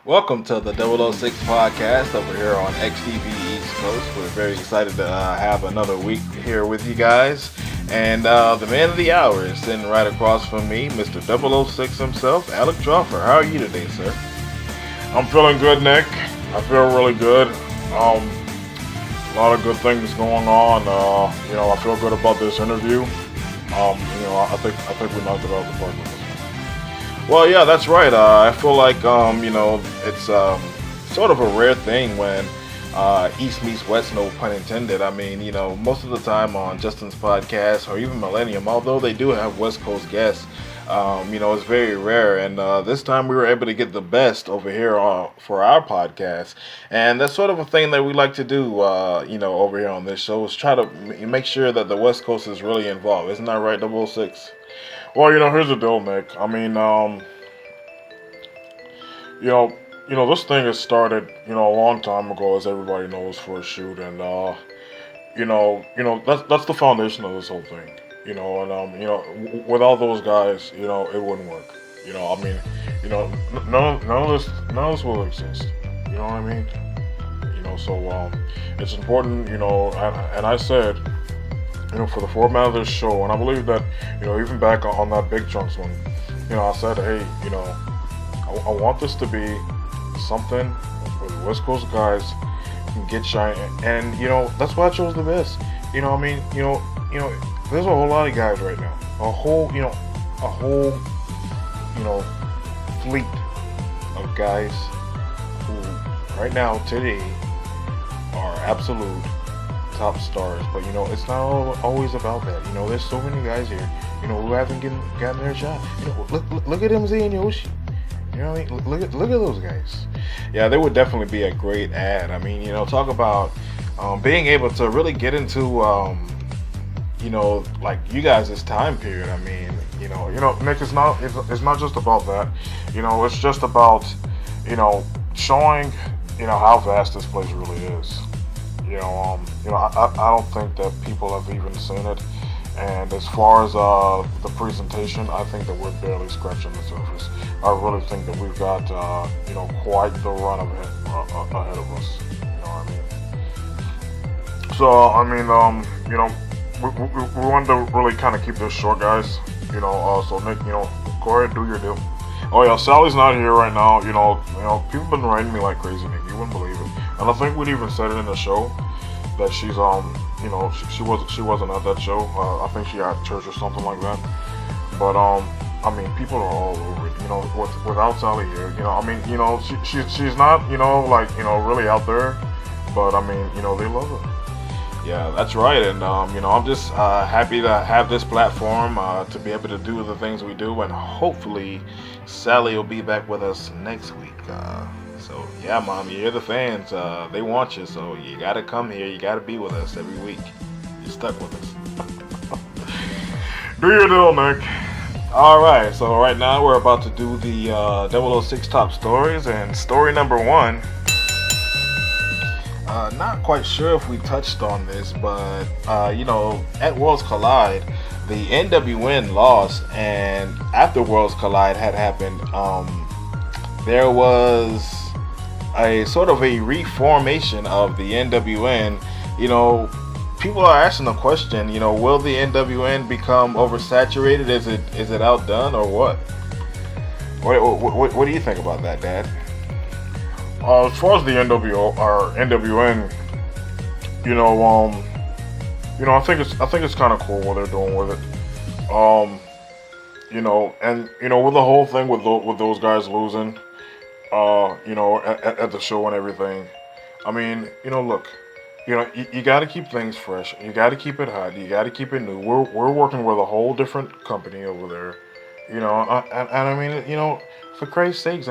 Welcome to the 006 podcast over here on XTV East Coast. We're very excited to have another week here with you guys. And the man of the hour is sitting right across from me, Mr. 006 himself, Alec Drawford. How are you today, sir? I'm feeling good, Nick. I feel really good. A lot of good things going on. I feel good about this interview. I think we knocked it out of the park with this one. Well, yeah, that's right. I feel like, it's sort of a rare thing when East meets West, no pun intended. I mean, most of the time on Justin's podcast or even Millennium, although they do have West Coast guests, it's very rare. And this time we were able to get the best over here for our podcast. And that's sort of a thing that we like to do, over here on this show is try to make sure that the West Coast is really involved. Isn't that right, 006? Well, here's the deal, Nick. I mean, this thing has started, a long time ago, as everybody knows, for a shoot, and that's the foundation of this whole thing. Without those guys, it wouldn't work. None of this will exist. You know what I mean? So it's important, and I said, for the format of this show, and I believe that, even back on that Big Chunks one, I said, hey, I want this to be something where the West Coast guys can get shine, and that's why I chose the best. There's a whole lot of guys right now, a whole fleet of guys who right now today are absolute top stars, but it's not always about that. There's so many guys here, who haven't gotten their shot. Look at MZ and Yoshi. You know what I mean? Look at those guys. Yeah, they would definitely be a great ad. I mean, talk about being able to really get into like you guys' time period. I mean, Nick, it's not just about that. It's just about showing how vast this place really is. I don't think that people have even seen it. And as far as the presentation, I think that we're barely scratching the surface. I really think that we've got, quite the run ahead of us. You know what I mean? So, we wanted to really kind of keep this short, guys. So Nick, go ahead, do your deal. Oh yeah, Sally's not here right now. People have been writing me like crazy, Nick. You wouldn't believe it. And I think we'd even said it in the show that she's she wasn't at that show. I think she had church or something like that. But people are all over it. Without Sally here, she's not really out there. But they love her. Yeah, that's right, and I'm just happy to have this platform to be able to do the things we do, and hopefully Sally will be back with us next week. So yeah, Mom, you're the fans. They want you, so you gotta come here. You gotta be with us every week. You're stuck with us. Do your deal, Nick. All right, so right now we're about to do the 006 top stories, and story number one. Not quite sure if we touched on this, but at Worlds Collide, the NWN lost, and after Worlds Collide had happened, there was a sort of a reformation of the NWN. People are asking the question, will the NWN become oversaturated? Is it outdone or what? What do you think about that, Dad? As far as the NWN, I think it's kind of cool what they're doing with it. With the whole thing with those guys losing, at the show and everything. I mean, look, you got to keep things fresh. You got to keep it hot. You got to keep it new. We're working with a whole different company over there. For Christ's sakes,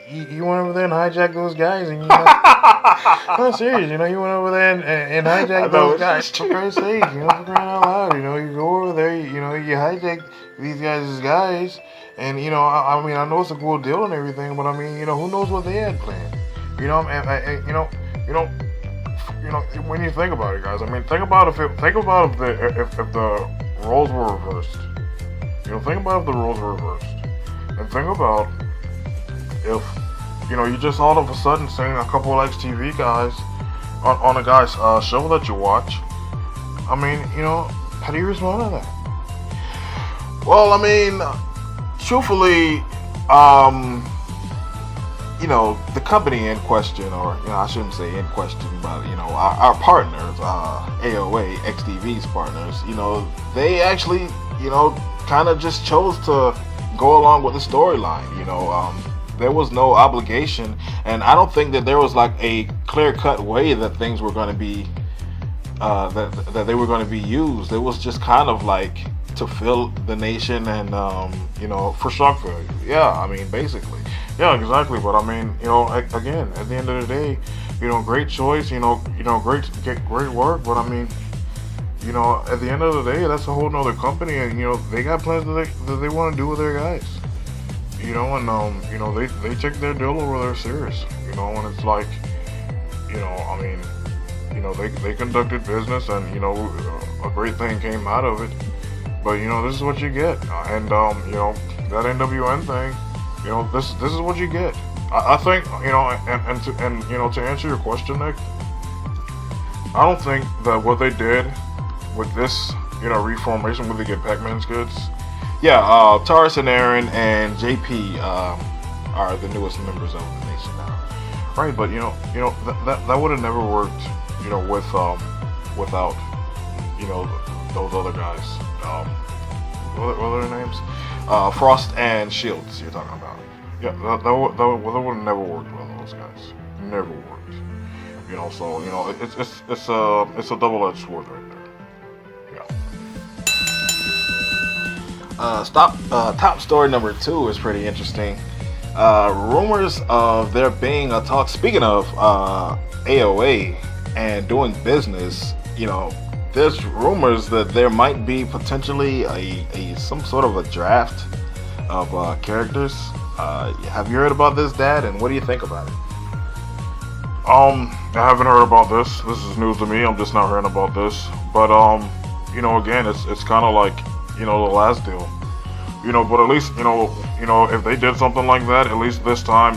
you went over there and hijacked those guys, and I'm serious, you went over there and hijacked those guys. For Christ's sake, for crying out loud, you go over there, you hijack these guys, and I know it's a cool deal and everything, but who knows what they had planned, when you think about it, guys. Think about if the roles were reversed. Think about if the roles were reversed, and think about if you just all of a sudden seeing a couple of XTV guys on a guy's show that you watch. I mean, how do you respond to that? Well, I mean, truthfully, the company in question, or I shouldn't say in question, but our partners, AOA, XTV's partners, they actually, kind of just chose to go along with the storyline. There was no obligation, and I don't think that there was like a clear-cut way that things were going to be, that they were going to be used. It was just kind of like to fill the nation and, for shock value. Yeah, I mean, basically. Yeah, exactly. But I mean, again, at the end of the day, great choice. Great work. But I mean, at the end of the day, that's a whole nother company, and they got plans that they want to do with their guys. They take their deal over there serious. And it's like, I mean, they conducted business, and a great thing came out of it. But this is what you get, and that NWN thing. This is what you get. I think, to answer your question, Nick, I don't think that what they did with this, reformation with the Get Pac-Man's goods. Yeah, Taurus and Aaron and JP are the newest members of the nation now. Right, but that would have never worked, without, those other guys. What are their names? Frost and Shields, you're talking about. Yeah, that would have never worked with those guys. Never worked. So it's a double-edged sword right there. Yeah. Top story number 2 is pretty interesting. Rumors of there being a talk. Speaking of AOA and doing business, there's rumors that there might be potentially some sort of a draft of characters. Have you heard about this, Dad? And what do you think about it? I haven't heard about this. This is news to me. I'm just not hearing about this. But again, it's kind of like the last deal. But at least if they did something like that, at least this time,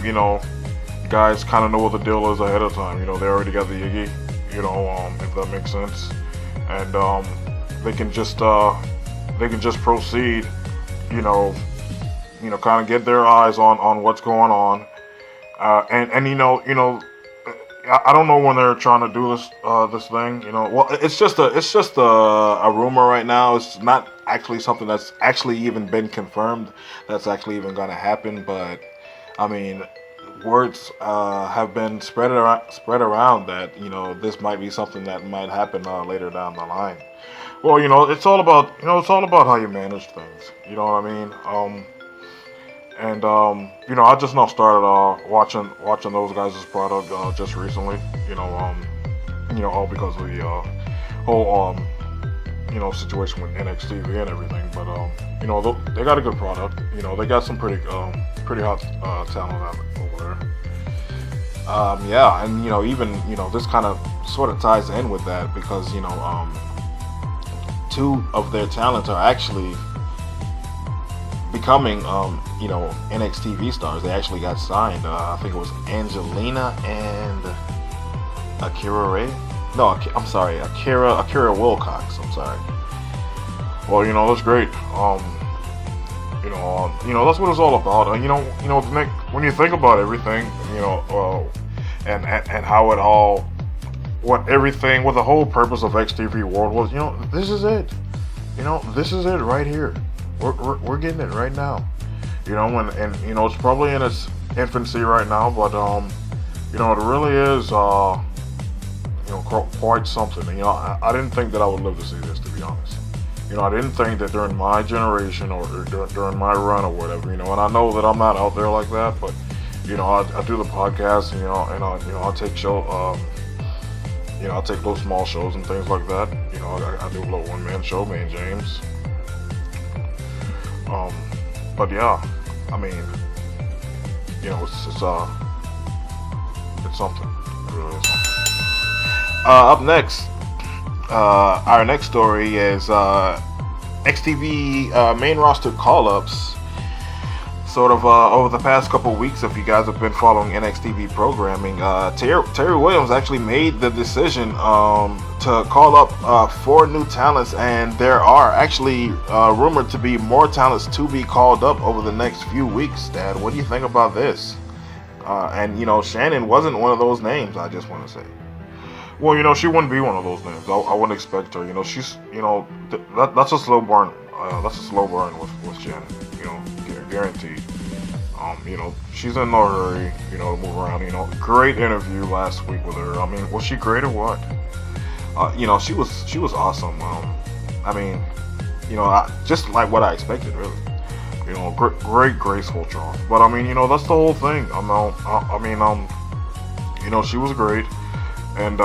guys kind of know what the deal is ahead of time. They already got the Iggy. If that makes sense. And they can just proceed, kind of get their eyes on what's going on, and I don't know when they're trying to do this thing. Well, it's just a rumor right now. It's not actually something that's actually even been confirmed. That's actually even going to happen. But I mean, words have been spread around that this might be something that might happen later down the line. Well, it's all about how you manage things. You know what I mean? I just now started watching those guys' product just recently. All because of the whole situation with NXTV and everything. But they got a good product. They got some pretty hot talent out over there. Yeah, and even this kind of sort of ties in with that because 2 of their talents are actually becoming NXTV stars. They actually got signed. I think it was Angelina and Akira Ray. No, I'm sorry, Akira Wilcox. I'm sorry. Well, that's great. That's what it's all about. Nick, when you think about everything, and how it all, what the whole purpose of XTV World was, this is it. This is it right here. We're getting it right now. And it's probably in its infancy right now, but it really is quite something. I didn't think that I would live to see this, to be honest. I didn't think that during my generation or during my run or whatever, and I know that I'm not out there like that, but I do the podcast, and I take I take little small shows and things like that. I do a little one-man show, me and James. But yeah, I mean, it's something. It really is something. Up next, our next story is XTV main roster call-ups. sort of over the past couple of weeks, if you guys have been following NXTV programming, Terry Williams actually made the decision to call up 4 new talents, and there are actually rumored to be more talents to be called up over the next few weeks. Dad, what do you think about this? And Shannon wasn't one of those names. I just want to say. Well, she wouldn't be one of those names. I wouldn't expect her. She's, that's a slow burn. That's a slow burn with Shannon. Guaranteed. She's in no hurry. To move around. Great interview last week with her. I mean, was she great or what? She was awesome. Just like what I expected, really. Great graceful charm. But that's the whole thing. She was great. And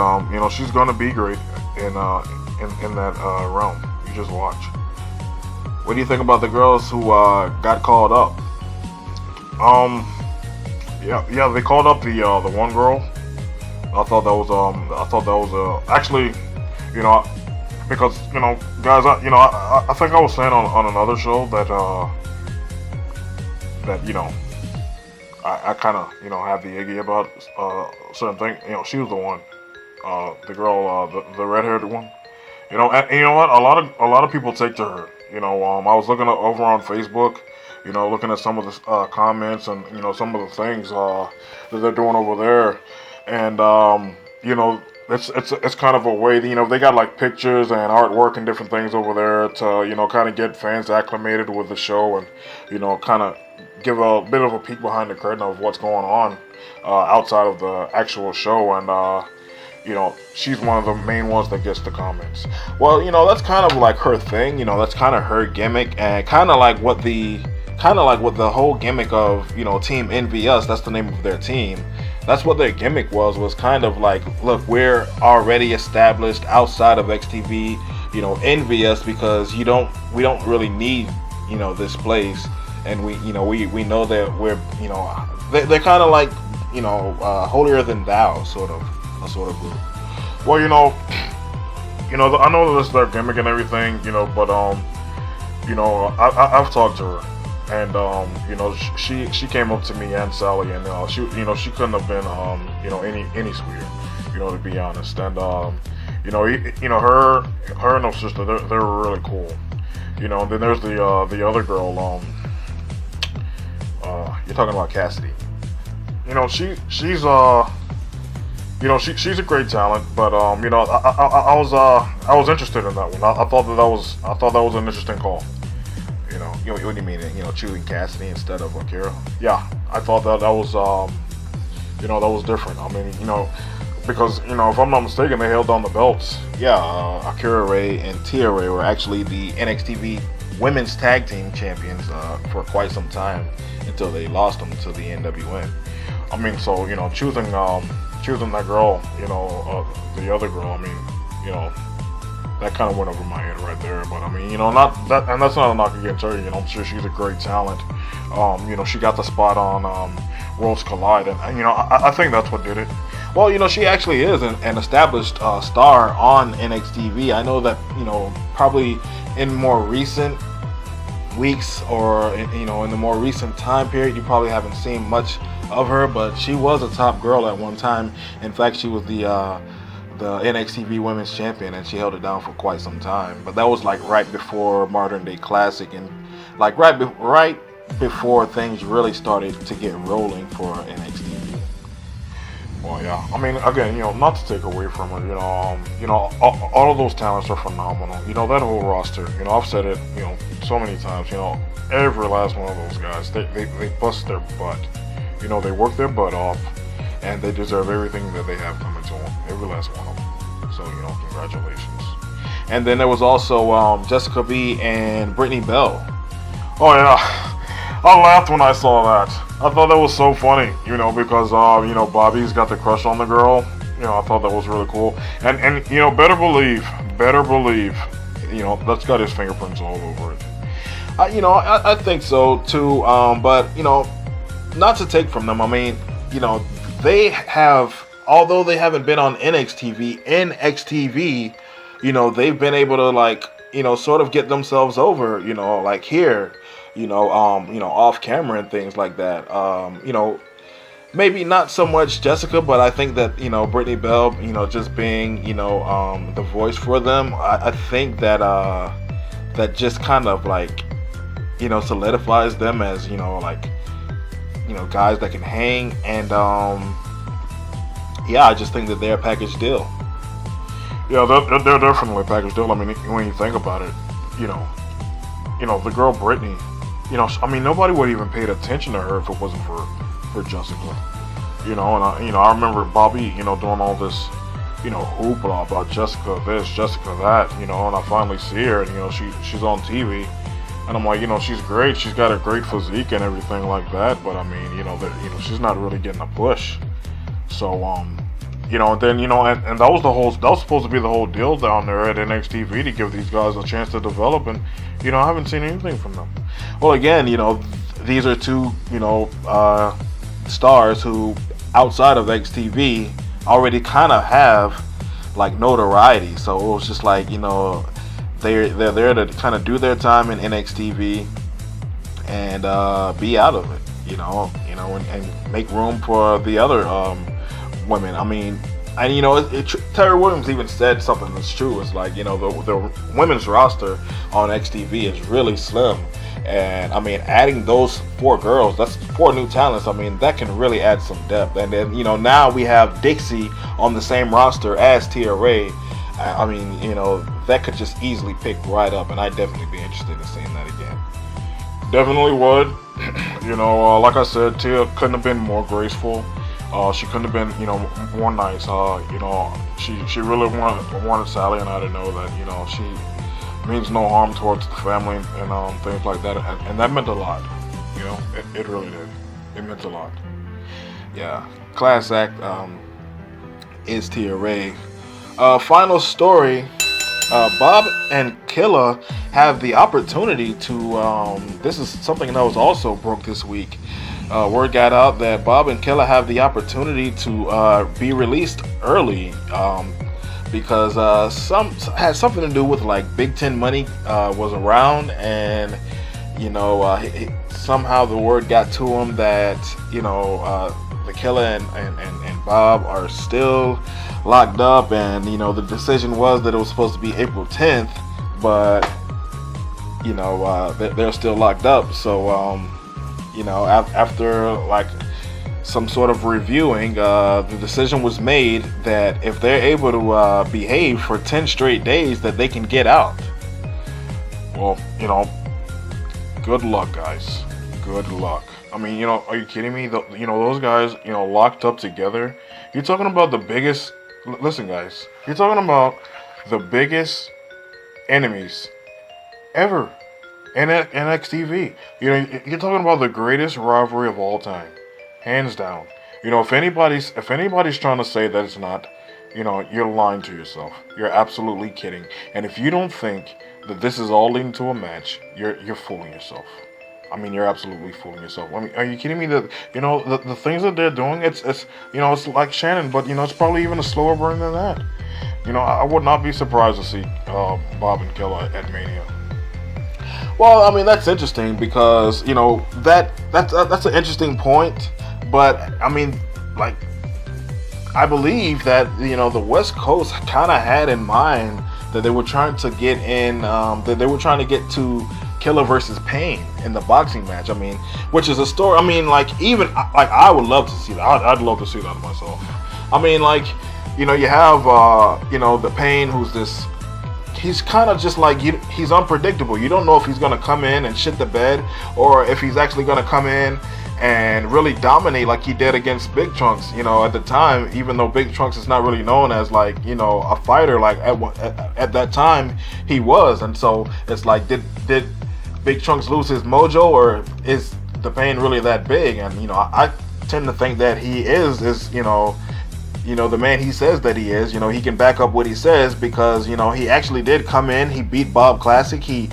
she's gonna be great in that realm. You just watch. What do you think about the girls who got called up? Yeah, they called up the one girl. I thought that was actually, because guys, I think I was saying on another show that I kind of had the iggy about certain thing. She was the one. The girl, the red-haired one, and you know what? A lot of people take to her. I was looking over on Facebook, looking at some of the comments and some of the things that they're doing over there, and it's kind of a way that, they got like pictures and artwork and different things over there to kind of get fans acclimated with the show and kind of give a bit of a peek behind the curtain of what's going on outside of the actual show. And she's one of the main ones that gets the comments. Well, that's kind of like her thing. That's kind of her gimmick, and kind of like what the whole gimmick of Team Envy Us. That's the name of their team. That's what their gimmick was kind of like, look, we're already established outside of XTV. Envy us because we don't really need this place, and we know that we're they're kind of like holier than thou sort of group. Well, I know that's their gimmick and everything, but I've talked to her, and she came up to me and Sally, and she couldn't have been any sweeter, to be honest. And her and her sister, they're really cool, And then there's the other girl, you're talking about Cassidy. She's she's a great talent, but I was interested in that one. I thought that was an interesting call. What do you mean? Choosing Cassidy instead of Akira? Yeah, I thought that was that was different. Because if I'm not mistaken, they held down the belts. Yeah, Akira Ray and Tia Ray were actually the NXTV Women's Tag Team Champions for quite some time until they lost them to the NWN. So choosing that girl, the other girl, that kind of went over my head right there. But not that, and that's not a knock against her. I'm sure she's a great talent. She got the spot on Worlds Collide, and I think that's what did it. Well, she actually is an established star on NXTV. I know that probably in more recent weeks or in the more recent time period, you probably haven't seen much of her, but she was a top girl at one time. In fact, she was the NXTV Women's Champion, and she held it down for quite some time. But that was like right before Modern Day Classic, and like right before things really started to get rolling for NXTV. Well, yeah. Again, not to take away from her, all of those talents are phenomenal. That whole roster, I've said it, so many times, every last one of those guys, they bust their butt. They work their butt off, and they deserve everything that they have coming to them. Every last one of them. So, congratulations. And then there was also Jessica B and Brittany Bell. Oh, yeah. I laughed when I saw that. I thought that was so funny, because, Bobby's got the crush on the girl. I thought that was really cool. And better believe, that's got his fingerprints all over it. I think so, too. But, not to take from them. They have, although they haven't been on NXTV, they've been able to, sort of get themselves over, here. off camera and things like that. Maybe not so much Jessica, but I think that Brittany Bell, just being the voice for them, I think that that just kind of like solidifies them as guys that can hang, and yeah, I just think that they're a package deal. Yeah, they're definitely a package deal. I mean, when you think about it, the girl Brittany, I mean, nobody would even paid attention to her if it wasn't for Jessica. And I remember Bobby, doing all this, hoopla about Jessica this, Jessica that, and I finally see her, and she's on TV, and I'm like, she's great, she's got a great physique and everything like that, but I mean, she's not really getting a push. So and then and that was supposed to be the whole deal down there at NXTV, to give these guys a chance to develop, and I haven't seen anything from them. Well, again, these are two stars who, outside of XTV, already kind of have like notoriety. So it was just like they're there to kind of do their time in NXTV and be out of it, and make room for the other women. I mean, and Terry Williams even said something that's true. It's like the women's roster on XTV is really slim. And I mean, adding those 4 girls, that's 4 new talents. I mean, that can really add some depth. And then, now we have Dixie on the same roster as Tia Ray. I mean, that could just easily pick right up. And I'd definitely be interested in seeing that again. Definitely would. Like I said, Tia couldn't have been more graceful. She couldn't have been, more nice. She really wanted Sally and I to know that, she means no harm towards the family and things like that, and that meant a lot. It really did. It meant a lot. Yeah, class act is Tia Ray. Final story: Bob and Killa have the opportunity to. This is something that was also broke this week. Word got out that Bob and Killa have the opportunity to be released early. Because had something to do with like Big Ten money was around, and somehow the word got to him that the Killa and Bob are still locked up, and the decision was that it was supposed to be April 10th, but they're still locked up. So after like some sort of reviewing, the decision was made that if they're able to behave for 10 straight days, that they can get out. Well, good luck, guys. Good luck. I mean, are you kidding me? Those guys, locked up together. You're talking about the biggest. Listen, guys. You're talking about the biggest enemies ever in NXTV. You're talking about the greatest rivalry of all time. Hands down. If anybody's trying to say that it's not, you're lying to yourself. You're absolutely kidding. And if you don't think that this is all leading to a match, you're fooling yourself. I mean, you're absolutely fooling yourself. I mean, are you kidding me? That the things that they're doing, it's it's like Shannon, but it's probably even a slower burn than that. I would not be surprised to see Bob and Killa at Mania. Well, I mean, that's interesting because that's an interesting point. But I mean, like, I believe that the West Coast kind of had in mind that they were trying to get in, that they were trying to get to Killa versus Payne in the boxing match. I mean, which is a story. I mean, like, even like I would love to see that. I'd love to see that myself. I mean, like, you have the Payne, who's this. He's kind of just like he's unpredictable. You don't know if he's gonna come in and shit the bed, or if he's actually gonna come in and really dominate like he did against Big Trunks, at the time, even though Big Trunks is not really known as like, a fighter, like at that time he was. And so it's like, did Big Trunks lose his mojo, or is the Payne really that big? And, I tend to think that he is the man he says that he is. He can back up what he says because, he actually did come in, he beat Bob Classic, he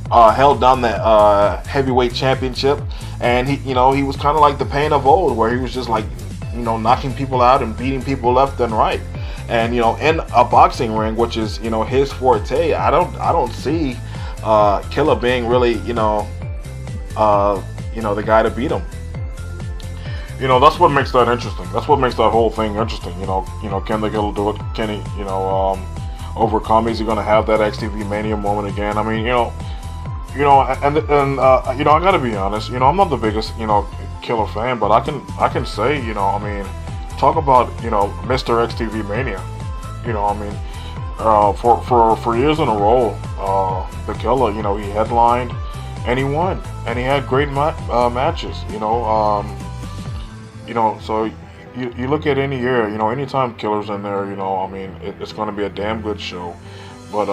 held down that heavyweight championship, and he was kind of like the Payne of old, where he was just like, knocking people out and beating people left and right. And in a boxing ring, which is his forte, I don't see Killa being really the guy to beat him. That's what makes that interesting. That's what makes that whole thing interesting. Can the Killer do it? Can he, overcome? Is he going to have that XTV Mania moment again? I mean, I gotta be honest. I'm not the biggest, Killer fan, but I can say, talk about, Mr. XTV Mania. For years in a row, the Killer, he headlined and he won, and he had great matches. So you look at any year, anytime Killer's in there, it's going to be a damn good show. But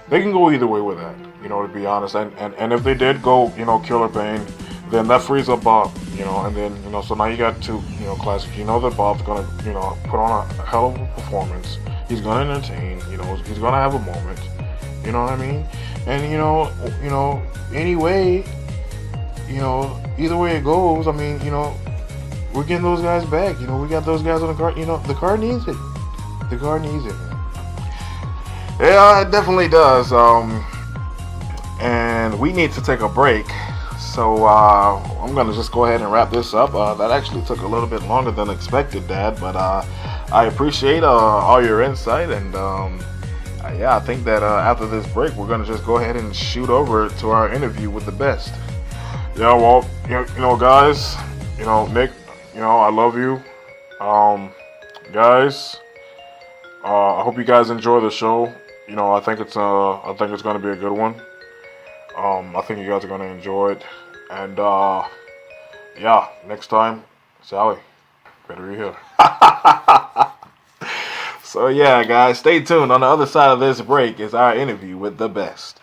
they can go either way with that, to be honest. And if they did go, Killer Bane, then that frees up Bob, and then, so now you got two, classics. That Bob's going to, put on a hell of a performance. He's going to entertain, he's going to have a moment, you know what I mean? And, anyway, either way it goes, I mean, we're getting those guys back. We got those guys on the card. The card needs it. The card needs it. Yeah, it definitely does. And we need to take a break. So I'm going to just go ahead and wrap this up. That actually took a little bit longer than expected, Dad. But I appreciate all your insight. And I think that after this break, we're going to just go ahead and shoot over to our interview with the best. Yeah, well, guys, Nick, I love you. Guys, I hope you guys enjoy the show. I think it's going to be a good one. I think you guys are going to enjoy it. And, next time, Sally, better be here. So, yeah, guys, stay tuned. On the other side of this break is our interview with the best.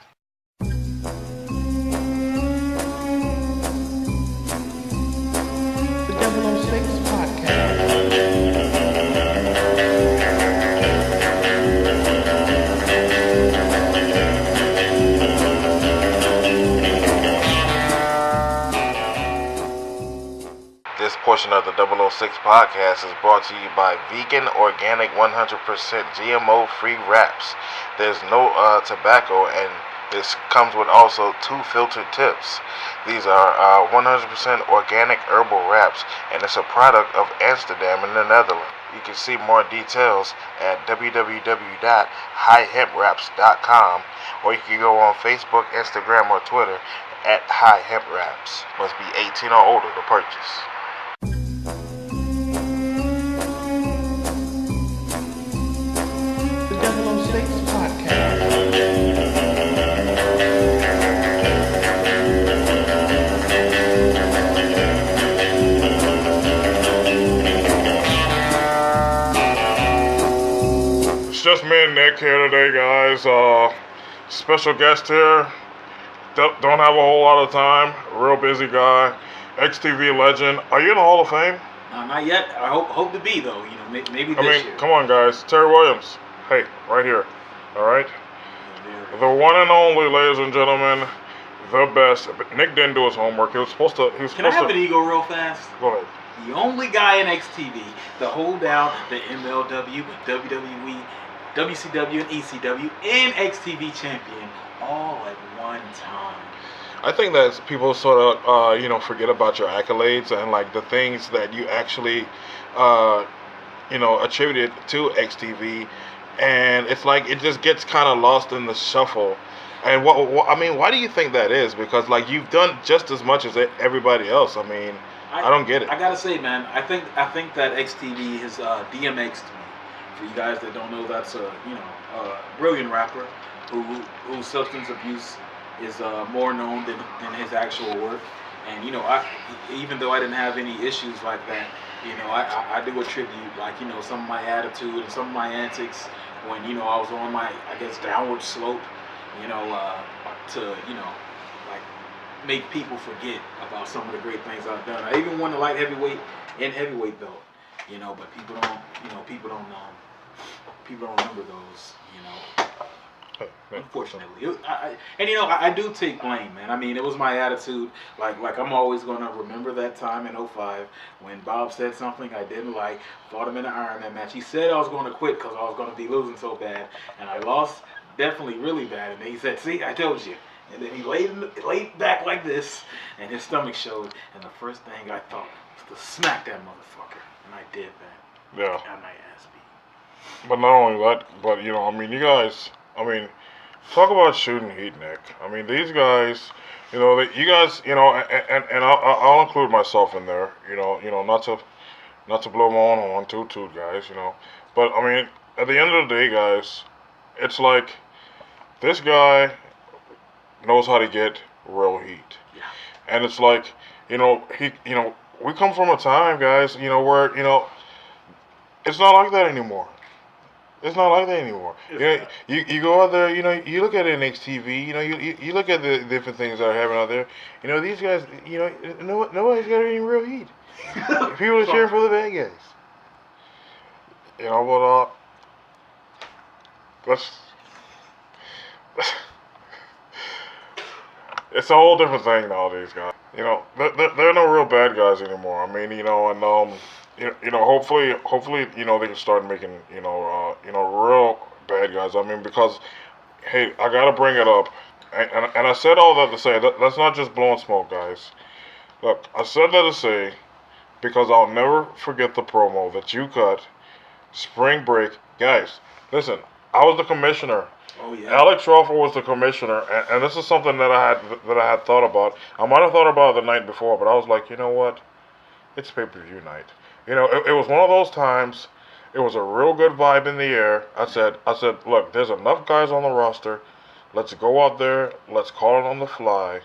This portion of the 006 podcast is brought to you by vegan, organic, 100% GMO-free wraps. There's no tobacco, and this comes with also 2 filtered tips. These are 100% organic herbal wraps, and it's a product of Amsterdam in the Netherlands. You can see more details at www.highhempraps.com, or you can go on Facebook, Instagram, or Twitter at High Hemp Wraps. Must be 18 or older to purchase. It's just me and Nick here today, guys. Special guest here. Don't have a whole lot of time. Real busy guy. XTV legend. Are you in the Hall of Fame? Not yet. I hope to be, though. Maybe this year. Come on, guys. Terry Williams. Hey, right here. All right. The one and only, ladies and gentlemen, the best. But Nick didn't do his homework. He was supposed to. Can I have an ego real fast? Go ahead. The only guy in XTV to hold down the MLW, WWE, WCW, and ECW, and XTV champion all at one time. I think that people sort of, forget about your accolades and like the things that you actually, attributed to XTV, and it's like it just gets kind of lost in the shuffle. And why do you think that is? Because like you've done just as much as everybody else. I mean, I don't get it. I gotta say, man, I think that XTV has DMX'd me. For you guys that don't know, that's a brilliant rapper whose substance abuse is more known than his actual work. And even though I didn't have any issues like that, I do attribute some of my attitude and some of my antics when I was on my downward slope, to make people forget about some of the great things I've done. I even won the light heavyweight and heavyweight belt, but people don't remember those, unfortunately. I do take blame, man. I mean, it was my attitude. Like I'm always going to remember that time in 05 when Bob said something I didn't like, fought him in an Iron Man match. He said I was going to quit because I was going to be losing so bad, and I lost definitely really bad. And he said, see, I told you. And then he laid back like this, and his stomach showed. And the first thing I thought was to smack that motherfucker, and I did that. Yeah. Got my ass beat. But not only that, but you know, I mean, you guys, I mean, talk about shooting heat, Nick. I mean, these guys, you know, you guys, you know, and I'll include myself in there. You know, not to blow my own horn, toot, guys. You know, but I mean, at the end of the day, guys, it's like this guy knows how to get real heat, Yeah. and it's like, you know, we come from a time, guys, you know, where you know, it's not like that anymore. It's not like that anymore. It's You know, not. you go out there, you know, you look at NXTV, you know, you look at the different things that are happening out there. You know, these guys, you know, nobody's got any real heat. People are cheering for the bad guys. You know, but let's. It's a whole different thing nowadays, guys. You know, there are no real bad guys anymore. I mean, you know, and you know, hopefully, you know, they can start making, you know, real bad guys. I mean, because, hey, I gotta bring it up, and I said all that to say that's not just blowing smoke, guys. Look, I said that to say because I'll never forget the promo that you cut, spring break, guys. Listen, I was the commissioner. Oh yeah. Alex Roffer was the commissioner, and this is something that I had thought about. I might have thought about it the night before, but I was like, you know what? It's pay-per-view night. You know, it was one of those times. It was a real good vibe in the air. I said, look, there's enough guys on the roster. Let's go out there. Let's call it on the fly.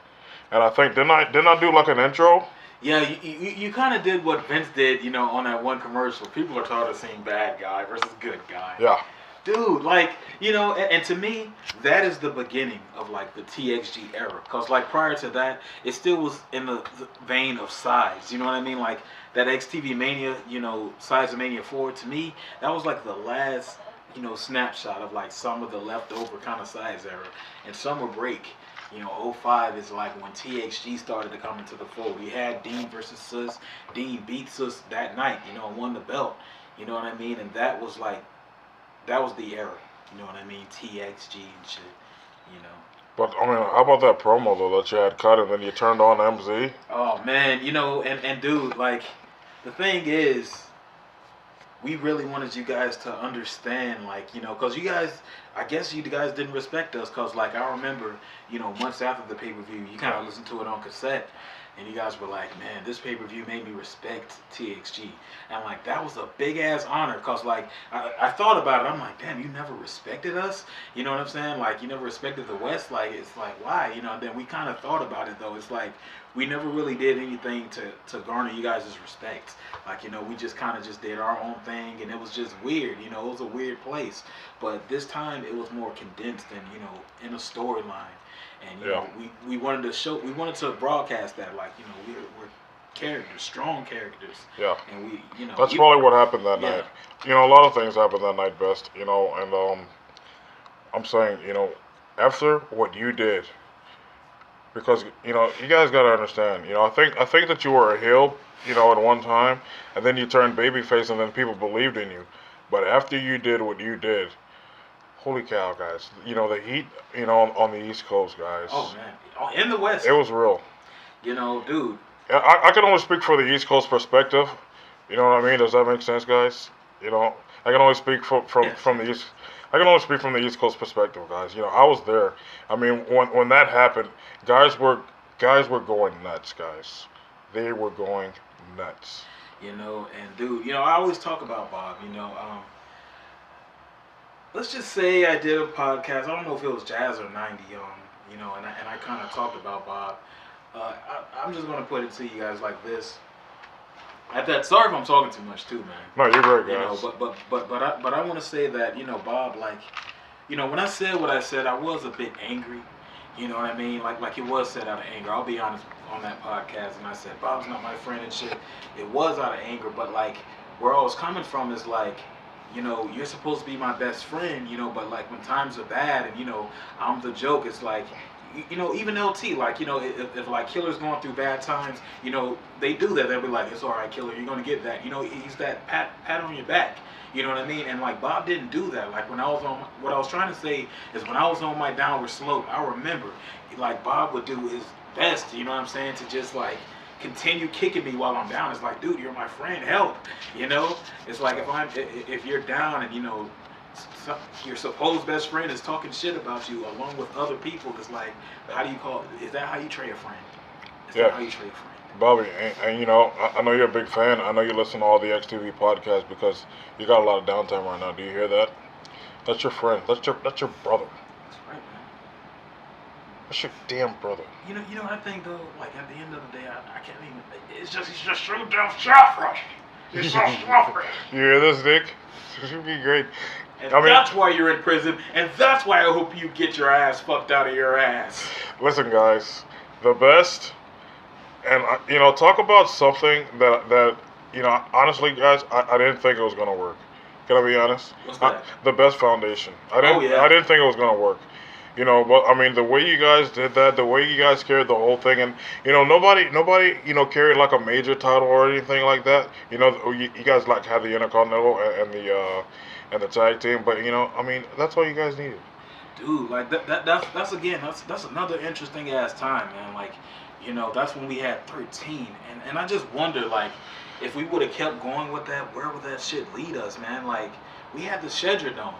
And I think didn't I do like an intro? Yeah, you kind of did what Vince did, you know, on that one commercial. People are tired of seeing bad guy versus good guy. Yeah. Dude, like, you know, and to me, that is the beginning of, like, the TXG era. Because, like, prior to that, it still was in the vein of size. You know what I mean? Like, that XTV Mania, you know, Size of Mania 4, to me, that was, like, the last, you know, snapshot of, like, some of the leftover kind of size era. And Summer Break, you know, '05 is, like, when TXG started to come into the fold. We had Dean versus Sus. Dean beat Sus that night, you know, and won the belt. You know what I mean? And that was, like, that was the era, you know what I mean? TXG and shit, you know. But I mean, how about that promo though that you had cut and then you turned on MZ? Oh man, you know, and dude, like, the thing is, we really wanted you guys to understand, like, you know, because you guys, I guess you guys didn't respect us, because, like, I remember, you know, months after the pay-per-view, you kind of listened to it on cassette, and you guys were like, man, this pay-per-view made me respect TXG. And, like, that was a big-ass honor, because, like, I thought about it. I'm like, damn, you never respected us? You know what I'm saying? Like, you never respected the West? Like, it's like, why? You know, and then we kind of thought about it, though. It's like, we never really did anything to garner you guys' respect. Like, you know, we just kind of just did our own thing, and it was just weird. You know, it was a weird place. But this time, it was more condensed and, you know, in a storyline. And, you know, we wanted to show, we wanted to broadcast that, like, you know, we're characters, strong characters. Yeah. And we, you know. That's probably what happened that night. You know, a lot of things happened that night, Best. You know, and I'm saying, you know, after what you did, because, you know, you guys gotta understand, you know, I think that you were a heel, you know, at one time, and then you turned babyface, and then people believed in you. But after you did what you did, holy cow, guys! You know, the heat, you know, on the East Coast, guys. Oh man, oh, in the West. It was real. You know, dude. I can only speak for the East Coast perspective. You know what I mean? Does that make sense, guys? You know, I can only speak from the East. I can only speak from the East Coast perspective, guys. You know, I was there. I mean, when that happened, guys were going nuts, guys. They were going nuts. You know, and dude, you know, I always talk about Bob. You know, let's just say I did a podcast. I don't know if it was Jazz or 90. You know, and I kind of talked about Bob. I'm just gonna put it to you guys like this. At that, sorry if I'm talking too much too, man. No, you're great, You know, guys. but I want to say that, you know, Bob, like, you know, when I said what I said, I was a bit angry. You know what I mean? Like it was said out of anger. I'll be honest, on that podcast, and I said Bob's not my friend and shit. It was out of anger, but like where I was coming from is like, you know, you're supposed to be my best friend, you know, but like when times are bad and, you know, I'm the joke, it's like, you know, even LT, like, you know, if like Killer's going through bad times, you know, they do that. They'll be like, it's all right, Killer, you're going to get that. You know, he's that pat on your back. You know what I mean? And like Bob didn't do that. Like when I was on, what I was trying to say is when I was on my downward slope, I remember like Bob would do his best. You know what I'm saying? To just like continue kicking me while I'm down. It's like, dude, you're my friend. Help. You know? It's like if you're down and you know your supposed best friend is talking shit about you along with other people, it's like, how do you call it? Is that how you trade a friend? Is that how you trade a friend? Bobby, and you know, I know you're a big fan. I know you listen to all the XTV podcasts because you got a lot of downtime right now. Do you hear that? That's your friend. That's your brother. That's right, man. That's your damn brother. You know, I think though, like at the end of the day, I can't even. He's just so damn selfish. He's so selfish. You hear this, Nick? This would be great. And that's why you're in prison, and that's why I hope you get your ass fucked out of your ass. Listen, guys, the best, and you know, talk about something that you know. Honestly, guys, I didn't think it was gonna work. Can I be honest? What's that? The best foundation. I yeah. didn't think it was gonna work. You know, but I mean, the way you guys did that, the way you guys carried the whole thing, and you know, nobody, you know, carried like a major title or anything like that. You know, you guys like had the Intercontinental and the tag team, but you know, I mean, that's all you guys needed. Dude, like that's another interesting ass time, man. Like, you know, that's when we had 13, and I just wonder, like, if we would have kept going with that, where would that shit lead us, man? Like, we had the Shedder Dome,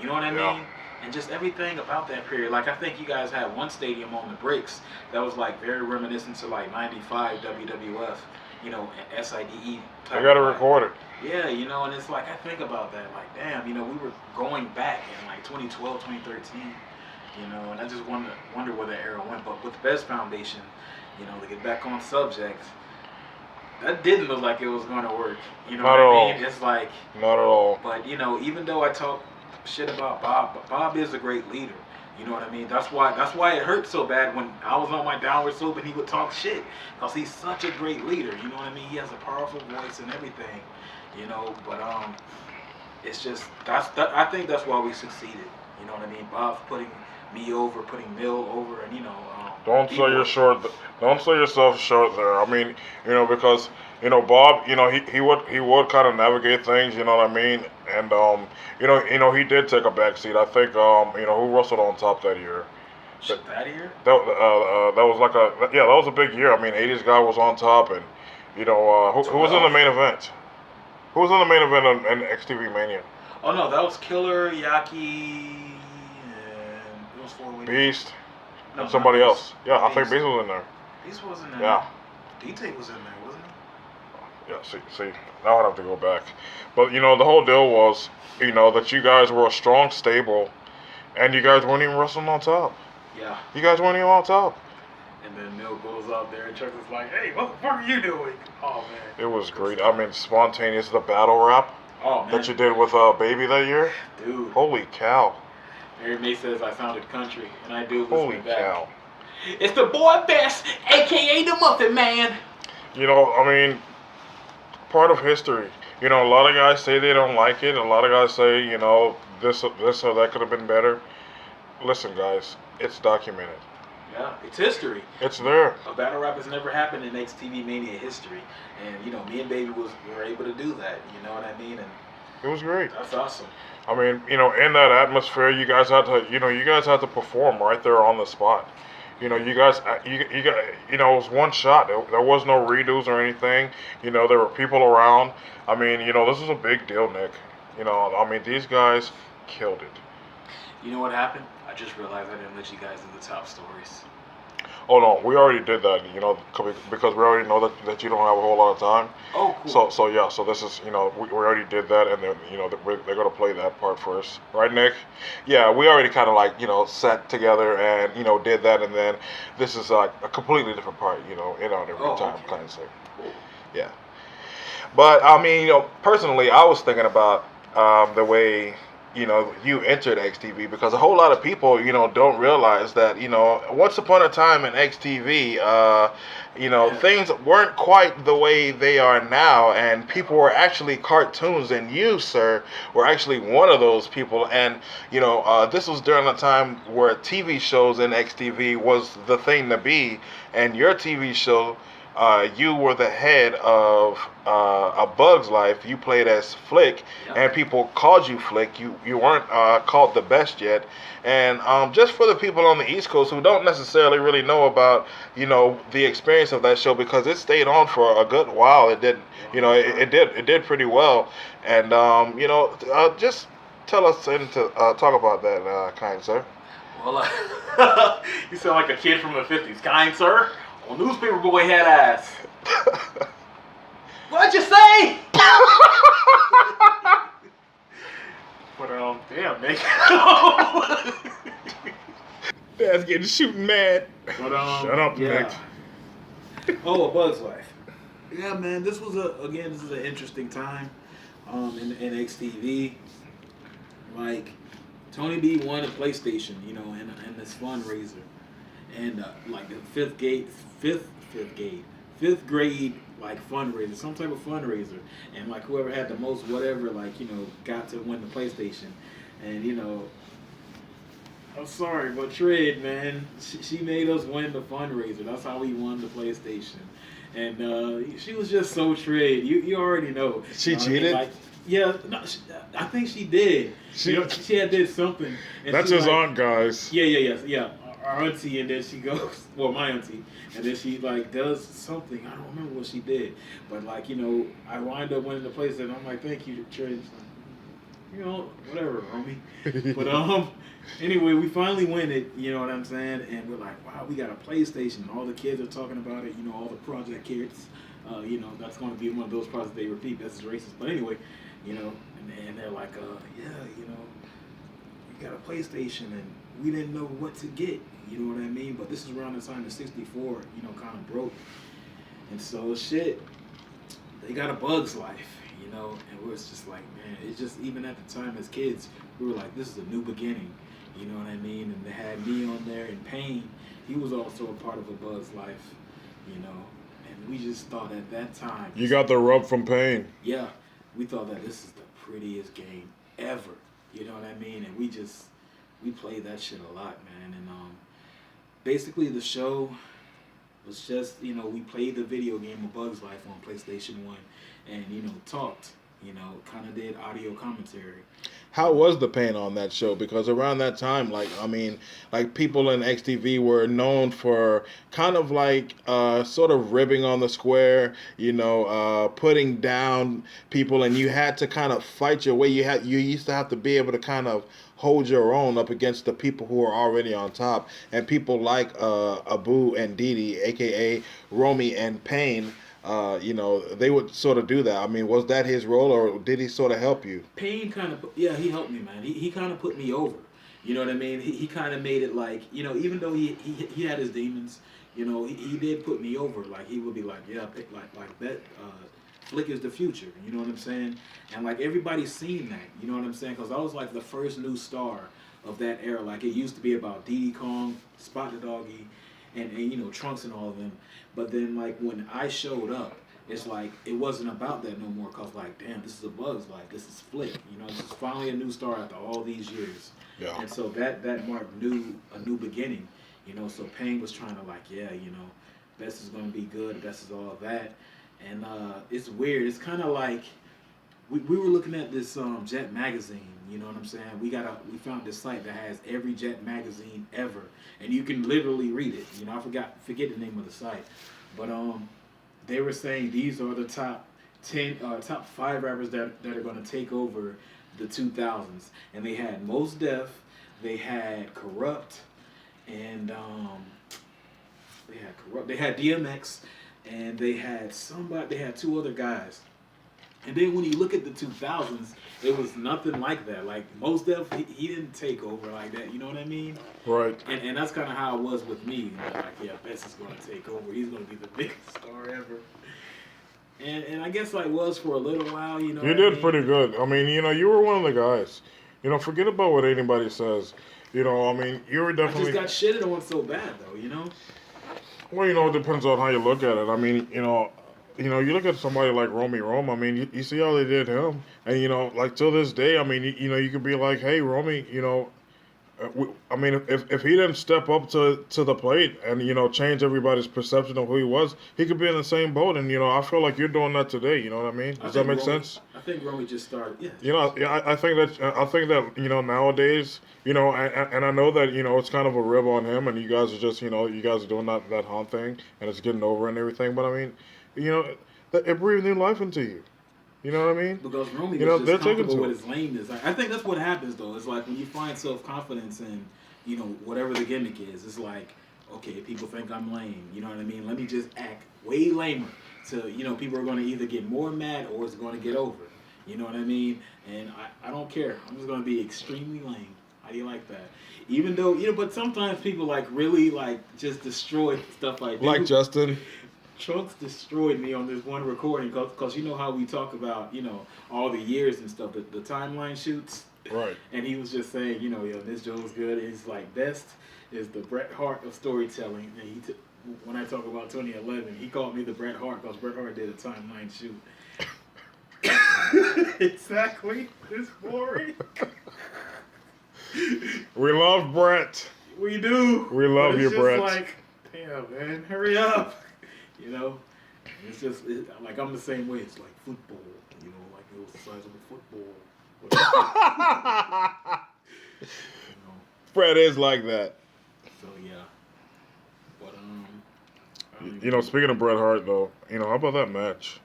you know what I mean? And just everything about that period. Like, I think you guys had one stadium on the bricks that was like very reminiscent to like '95 WWF, you know, SIDE. I gotta record it. Yeah, you know, and it's like I think about that, like, damn, you know, we were going back in like 2012, 2013, you know, and I just wonder where that era went. But with the Best Foundation, you know, to get back on subject, that didn't look like it was going to work. You know Not what at I all. mean? It's like, not at all. But you know, even though I talk shit about Bob, but Bob is a great leader. You know what I mean? That's why it hurt so bad when I was on my downward slope and he would talk shit, because he's such a great leader. You know what I mean? He has a powerful voice and everything. You know, but it's just I think that's why we succeeded. You know what I mean? Bob's putting me over, putting Mill over, and you know. Don't sell yourself short there. I mean, you know, because you know Bob, you know, he would kind of navigate things. You know what I mean? And you know, he did take a back seat. I think you know, who wrestled on top that year. That year? That was like that was a big year. I mean, '80s guy was on top, and you know, who was in the main event? Who was in the main event in XTV Mania? Oh no, that was Killer, Yaki, and it was 4-way. Beast. No, and somebody Beast. else. Yeah, I think Beast. Beast was in there. Beast wasn't in Yeah. there. D-Tape was in there, wasn't he? Yeah, see, now I'd have to go back. But, you know, the whole deal was, you know, that you guys were a strong stable, and you guys weren't even wrestling on top. Yeah. You guys weren't even on top. And then Mill goes out there and Chuck is like, hey, what the fuck are you doing? Oh, man. It was great. I mean, spontaneous, the battle rap Oh, man. that you did with Baby that year. Dude. Holy cow. Mary May says I sounded country, and I do. Holy listen back. cow. It's the boy Best, a.k.a. the Muffin Man. You know, I mean, part of history. You know, a lot of guys say they don't like it. A lot of guys say, you know, this or that could have been better. Listen, guys, it's documented. Yeah, it's history. It's there. A battle rap has never happened in XTV Mania history, and you know, me and Baby were able to do that. You know what I mean? And It was great. that's awesome. I mean, you know, in that atmosphere, you guys had to perform right there on the spot. You know, you guys, you got, you know, it was one shot. There was no redos or anything. You know, there were people around. I mean, you know, this was a big deal, Nick. You know, I mean, these guys killed it. You know what happened? I just realized I didn't let you guys do the top stories. Oh no, we already did that. You know, because we already know that you don't have a whole lot of time. Oh, cool. So this is, you know, we already did that, and then, you know, they're gonna play that part first, right, Nick? Yeah, we already kind of like, you know, sat together and, you know, did that, and then this is like a completely different part, you know, in our different time, okay. kind of thing. Cool. Yeah. But I mean, you know, personally, I was thinking about the way, you know, you entered XTV, because a whole lot of people, you know, don't realize that, you know, once upon a time in XTV, you know, things weren't quite the way they are now, and people were actually cartoons, and you, sir, were actually one of those people. And, you know, this was during a time where TV shows in XTV was the thing to be, and your TV show you were the head of A Bug's Life. You played as Flick, Yep. and people called you Flick. You weren't called the best yet. And just for the people on the East Coast who don't necessarily really know about, the experience of that show, because it stayed on for a good while. It did, it did pretty well. And just tell us and to talk about that, kind sir. Well, you sound like a kid from the 50s. Kind sir, well, newspaper boy had ass. What'd you say? But damn, Nick. Dad's getting shooting mad. But Shut up, yeah. Nick. Oh, A Bug's Life. Yeah, man, this is an interesting time, in XTV. Like, Tony B won a PlayStation, in this fundraiser, and like the fifth grade like fundraiser, some type of fundraiser, and like whoever had the most whatever, like got to win the PlayStation, and I'm sorry, but Trid, man, she made us win the fundraiser. That's how we won the PlayStation. And she was just so Trid. You already know. She I mean, cheated? like, yeah, no, I think she did. She had did something. And That's she, his like, aunt, guys. Yeah. Our auntie, and then she goes, well, my auntie, and then she like does something. I don't remember what she did, but like I wind up winning the place, and I'm like, thank you, Trid. Whatever, homie. But anyway, we finally win it, you know what I'm saying? And we're like, wow, we got a PlayStation. All the kids are talking about it, all the project kids. That's going to be one of those projects they repeat. That's racist. But anyway, and they're like, yeah, you got a PlayStation, and we didn't know what to get, you know what I mean? But this is around the time the 64, kind of broke. And so, shit, they got A Bug's Life. And we're just like, man, it's just, even at the time as kids, we were like, this is a new beginning, you know what I mean? And they had me on there, and Payne, he was also a part of A Bug's Life, and we just thought at that time. You got the rub from Pain. Yeah, we thought that this is the prettiest game ever, you know what I mean? And we played that shit a lot, man. And basically the show was just, we played the video game A Bug's Life on PlayStation 1, and talked, kind of did audio commentary. How was the pain on that show? Because around that time, like people in XTV were known for kind of like sort of ribbing on the square, putting down people, and you had to kind of fight your way. You used to have to be able to kind of hold your own up against the people who are already on top, and people like Abu and Didi, aka Romy and Payne. They would sort of do that. I mean, was that his role, or did he sort of help you? Payne kind of, yeah, he helped me, man. He kind of put me over. You know what I mean? He kind of made it like, even though he had his demons, he did put me over. Like, he would be like, yeah, like that, Flick is the future. You know what I'm saying? And like everybody's seen that. You know what I'm saying? Because I was like the first new star of that era. Like, it used to be about Diddy Kong, Spot the Doggy, and Trunks and all of them. But then like when I showed up, it's like it wasn't about that no more. Cause like, damn, this is A Bug's Life. This is Flick. This is finally a new star after all these years. Yeah. And so that marked a new beginning. So Payne was trying to like, yeah, best is gonna be good. Best is all that. And it's weird. It's kind of like we were looking at this Jet magazine. You know what I'm saying? We found this site that has every Jet magazine ever, and you can literally read it. I forget the name of the site, but they were saying these are the top 5 rappers that are going to take over the 2000s, and they had Mos Def, they had Corrupt, and they had DMX, and they had 2 other guys. And then when you look at the 2000s, it was nothing like that. Like, Mos Def, he didn't take over like that. You know what I mean? Right. And that's kind of how it was with me. Like, yeah, Best is going to take over. He's going to be the biggest star ever. And I guess I was for a little while, You did pretty good. I mean, you were one of the guys. Forget about what anybody says. I mean, you were definitely... I just got shitted on so bad, though, Well, it depends on how you look at it. I mean, you look at somebody like Romy Rome. I mean, you see how they did him, and like till this day, I mean, you could be like, hey, Romy, I mean, if he didn't step up to the plate and change everybody's perception of who he was, he could be in the same boat. And I feel like you're doing that today. You know what I mean? Does that make sense? I think Romy just started. Yeah. Yeah, I think that nowadays, and I know that it's kind of a rib on him, and you guys are just you guys are doing that Han thing, and it's getting over and everything. But I mean, it breathed new life into you. You know what I mean? Because Romy was just comfortable with his lameness. I think that's what happens, though. It's like when you find self-confidence in, whatever the gimmick is, it's like, okay, people think I'm lame. You know what I mean? Let me just act way lamer. So, people are going to either get more mad or it's going to get over. You know what I mean? And I don't care. I'm just going to be extremely lame. How do you like that? Even though, but sometimes people, really, just destroy stuff like that. Like Justin. Trunks destroyed me on this one recording because you know how we talk about all the years and stuff, the timeline shoots, right? And he was just saying this Joe's good. It's like best is the Bret Hart of storytelling. And when I talk about 2011, he called me the Bret Hart because Bret Hart did a timeline shoot. Exactly, it's boring. We love Bret. We do. We love you, Bret. It's like, damn man, hurry up. It's just like I'm the same way. It's like football, like it was the size of a football. Fred is like that. So yeah, but speaking of Bret Hart though, how about that match?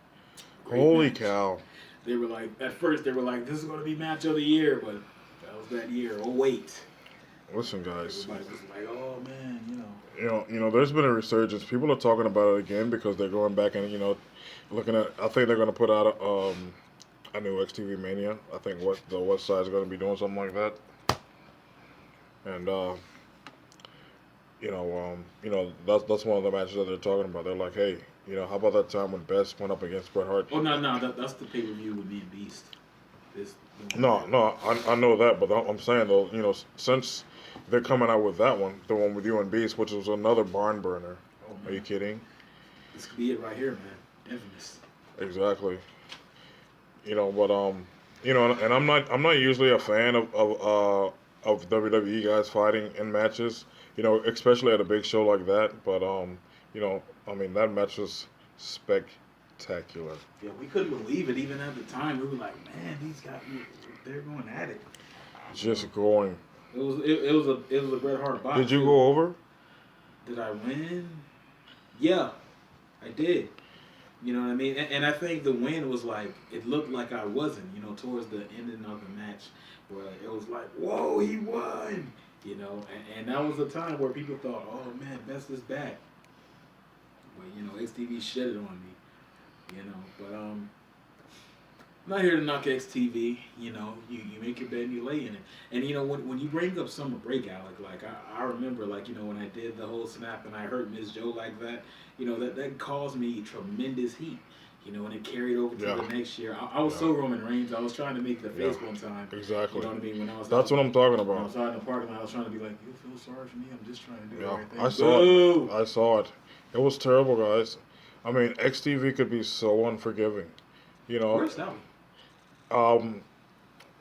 Holy match. Cow! They were like, at first they were like, this is going to be match of the year, but that was that year. Oh wait. Listen, guys. Everybody was like, "Oh man, There's been a resurgence. People are talking about it again because they're going back and looking at. I think they're going to put out a new XTV Mania. I think the West Side is going to be doing something like that. And that's one of the matches that they're talking about. They're like, hey, how about that time when Best went up against Bret Hart? Oh no, that's the pay-per-view with me and Beast. No, I know that, but I'm saying though, since they're coming out with that one, the one with you and Beast, which was another barn burner. Oh, are you kidding? This could be it right here, man. Infamous. Exactly. But and I'm not usually a fan of WWE guys fighting in matches. Especially at a big show like that. But that match was spectacular. Yeah, we couldn't believe it even at the time. We were like, man, these guys, they're going at it. Just going. It was a Bret Hart box. Did you go over? Did I win? Yeah, I did. You know what I mean? And I think the win was like, it looked like I wasn't, towards the ending of the match where it was like, whoa, he won. And that was a time where people thought, oh man, Best is back. But, XTV shedded on me, But I'm not here to knock XTV, you make your bed and you lay in it. And, when you bring up Summer Break, Alec, I remember, when I did the whole snap and I hurt Miss Joe like that, that caused me tremendous heat. And it carried over to the next year. I was so Roman Reigns. I was trying to make the face one time. Exactly. You know what I mean? When I was That's what I'm talking about. When I was out in the parking lot, I was trying to be like, you feel sorry for me? I'm just trying to do the right thing. I saw it. It was terrible, guys. I mean, XTV could be so unforgiving. Where's that one?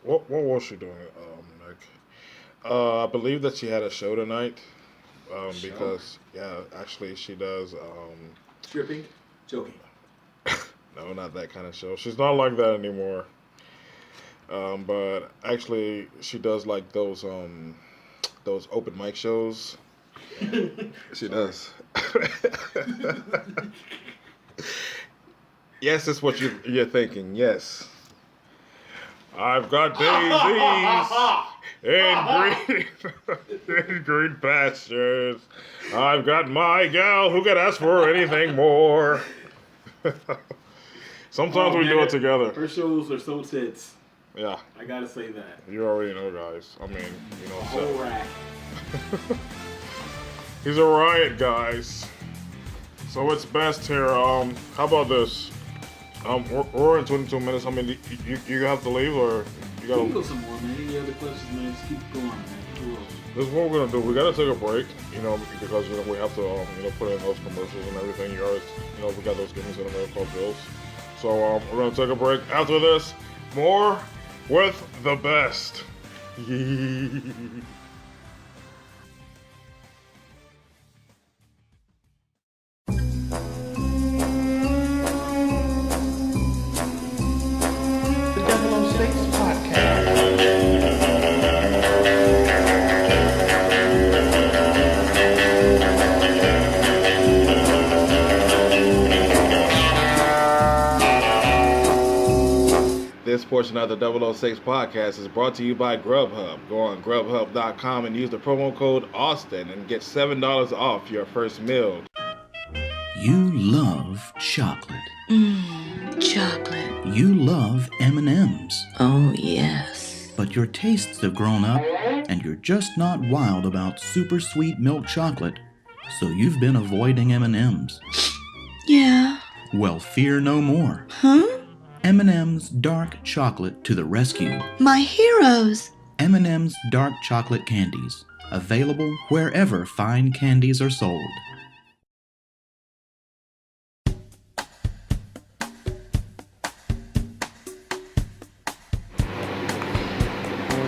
What was she doing, Nick? I believe that she had a show tonight. Because actually she does. Stripping, joking. No, not that kind of show. She's not like that anymore. But actually, she does like those open mic shows. She does. Yes, that's what you're thinking. Yes. I've got daisies in green pastures. I've got my gal who could ask for anything more. Sometimes we do it together. Her shows are so tits. Yeah. I gotta say that. You already know, guys. I mean, Whole rack. He's a riot, guys. So it's Best here. How about this? We're in 22 minutes. I mean, you have to leave or you gotta? We can go some more, man. Any other questions, man? Just keep going, man. This is what we're gonna do. We gotta take a break, because we have to put in those commercials and everything. You guys, we got those gimmicks in the mail called bills. So we're gonna take a break. After this, more with the Best. portion of the 006 podcast is brought to you by Grubhub. Go on grubhub.com and use the promo code Austin and get $7 off your first meal. You love chocolate. Chocolate. You love M&Ms. Oh, yes. But your tastes have grown up and you're just not wild about super sweet milk chocolate, so you've been avoiding M&Ms. Yeah. Well, fear no more. Huh? M&M's Dark Chocolate to the rescue. My heroes. M&M's Dark Chocolate Candies. Available wherever fine candies are sold.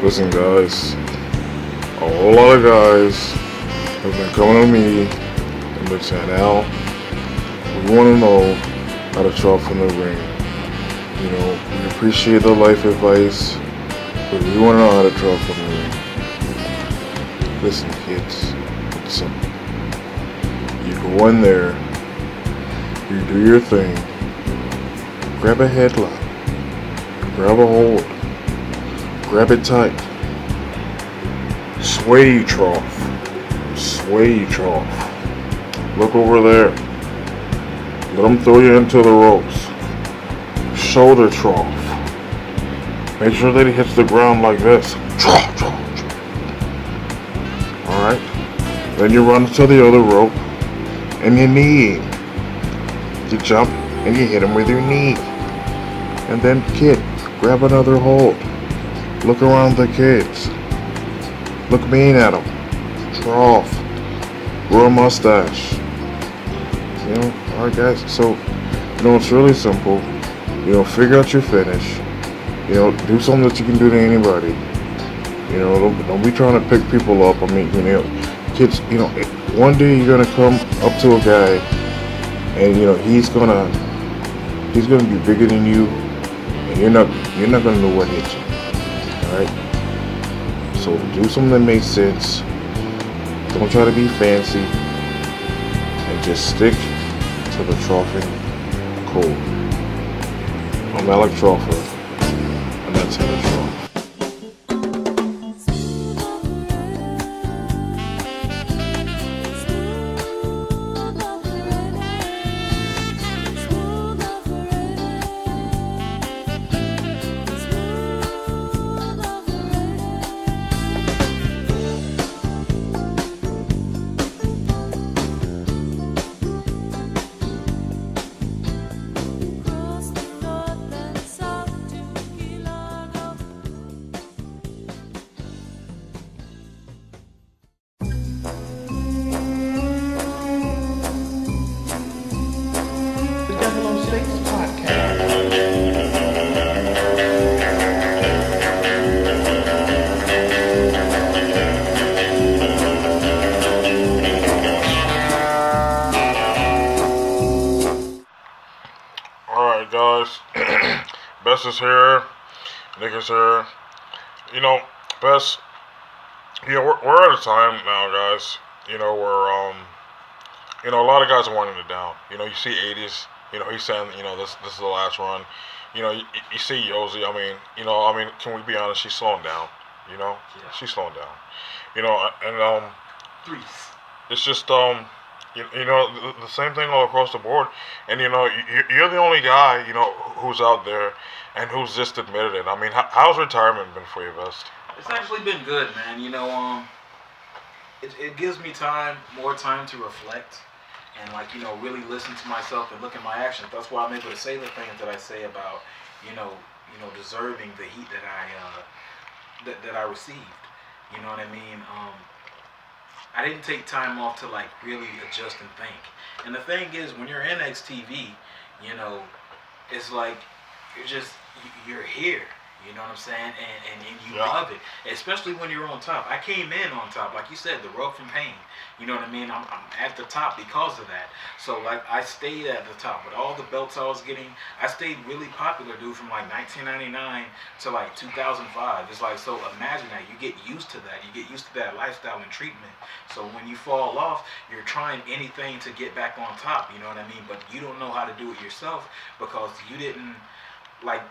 Listen, guys, a whole lot of guys have been coming to me and been saying, Al, we want to know how to chop from the ring. You know, we appreciate the life advice, but we want to know how to chop from the ring. Listen, kids, it's simple. You go in there, you do your thing, grab a headlock, grab a hold, grab it tight. Sway trough. Sway trough. Look over there. Let them throw you into the ropes. Shoulder trough. Make sure that he hits the ground like this. Trough, trough, trough. Alright. Then you run to the other rope and you knee. You jump and you hit him with your knee. And then kid, grab another hold. Look around the kids. Look mean at them. Trough. Grow a mustache. You know, alright guys, so, you know, it's really simple. You know, figure out your finish. You know, do something that you can do to anybody. You know, don't be trying to pick people up. I mean, you know, kids, you know, one day you're gonna come up to a guy and, you know, he's gonna be bigger than you and you're not gonna know what hit you. Alright? So do something that makes sense. Don't try to be fancy. And just stick to the troughing code. I'm Alec Troffer, and that's how to trough. Alright guys, Bess is here, Nick is here. You know, Bess, you know, we're at a time now, guys, you know, where, you know, a lot of guys are winding it down. You know, you see 80s, you know, he's saying, you know, this is the last run. You know, you see Yosi, I mean, can we be honest, she's slowing down, you know? Yeah. She's slowing down. You know, and, Threes. it's just, you know, the same thing all across the board. And, you know, you're the only guy, you know, who's out there and who's just admitted it. I mean, how's retirement been for you, Best? It's actually been good, man. You know, it gives me more time to reflect and, like, you know, really listen to myself and look at my actions. That's why I'm able to say the things that I say about, you know, deserving the heat that I received. You know what I mean? I didn't take time off to, like, really adjust and think. And the thing is, when you're in XTV, you know, it's like you're here. You know what I'm saying? And you love it. Especially when you're on top. I came in on top. Like you said, the road from pain. You know what I mean? I'm at the top because of that. So, like, I stayed at the top. With all the belts I was getting, I stayed really popular, dude, from, like, 1999 to, like, 2005. It's like, so imagine that. You get used to that. You get used to that lifestyle and treatment. So when you fall off, you're trying anything to get back on top. You know what I mean? But you don't know how to do it yourself because you didn't like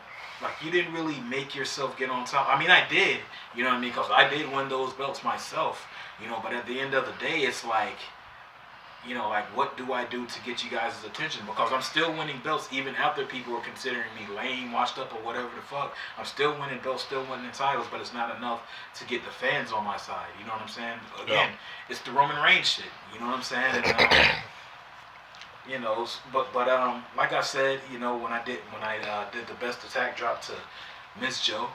you didn't really make yourself get on top. I mean, I did, you know what I mean? Because I did win those belts myself, you know. But at the end of the day, it's like, you know, like, what do I do to get you guys' attention? Because I'm still winning belts even after people are considering me lame, washed up, or whatever the fuck. I'm still winning belts, still winning titles, but it's not enough to get the fans on my side. You know what I'm saying? Again, it's the Roman Reigns shit. You know what I'm saying? And, you know, but like I said, you know, when I did the best attack drop to Miss Joe,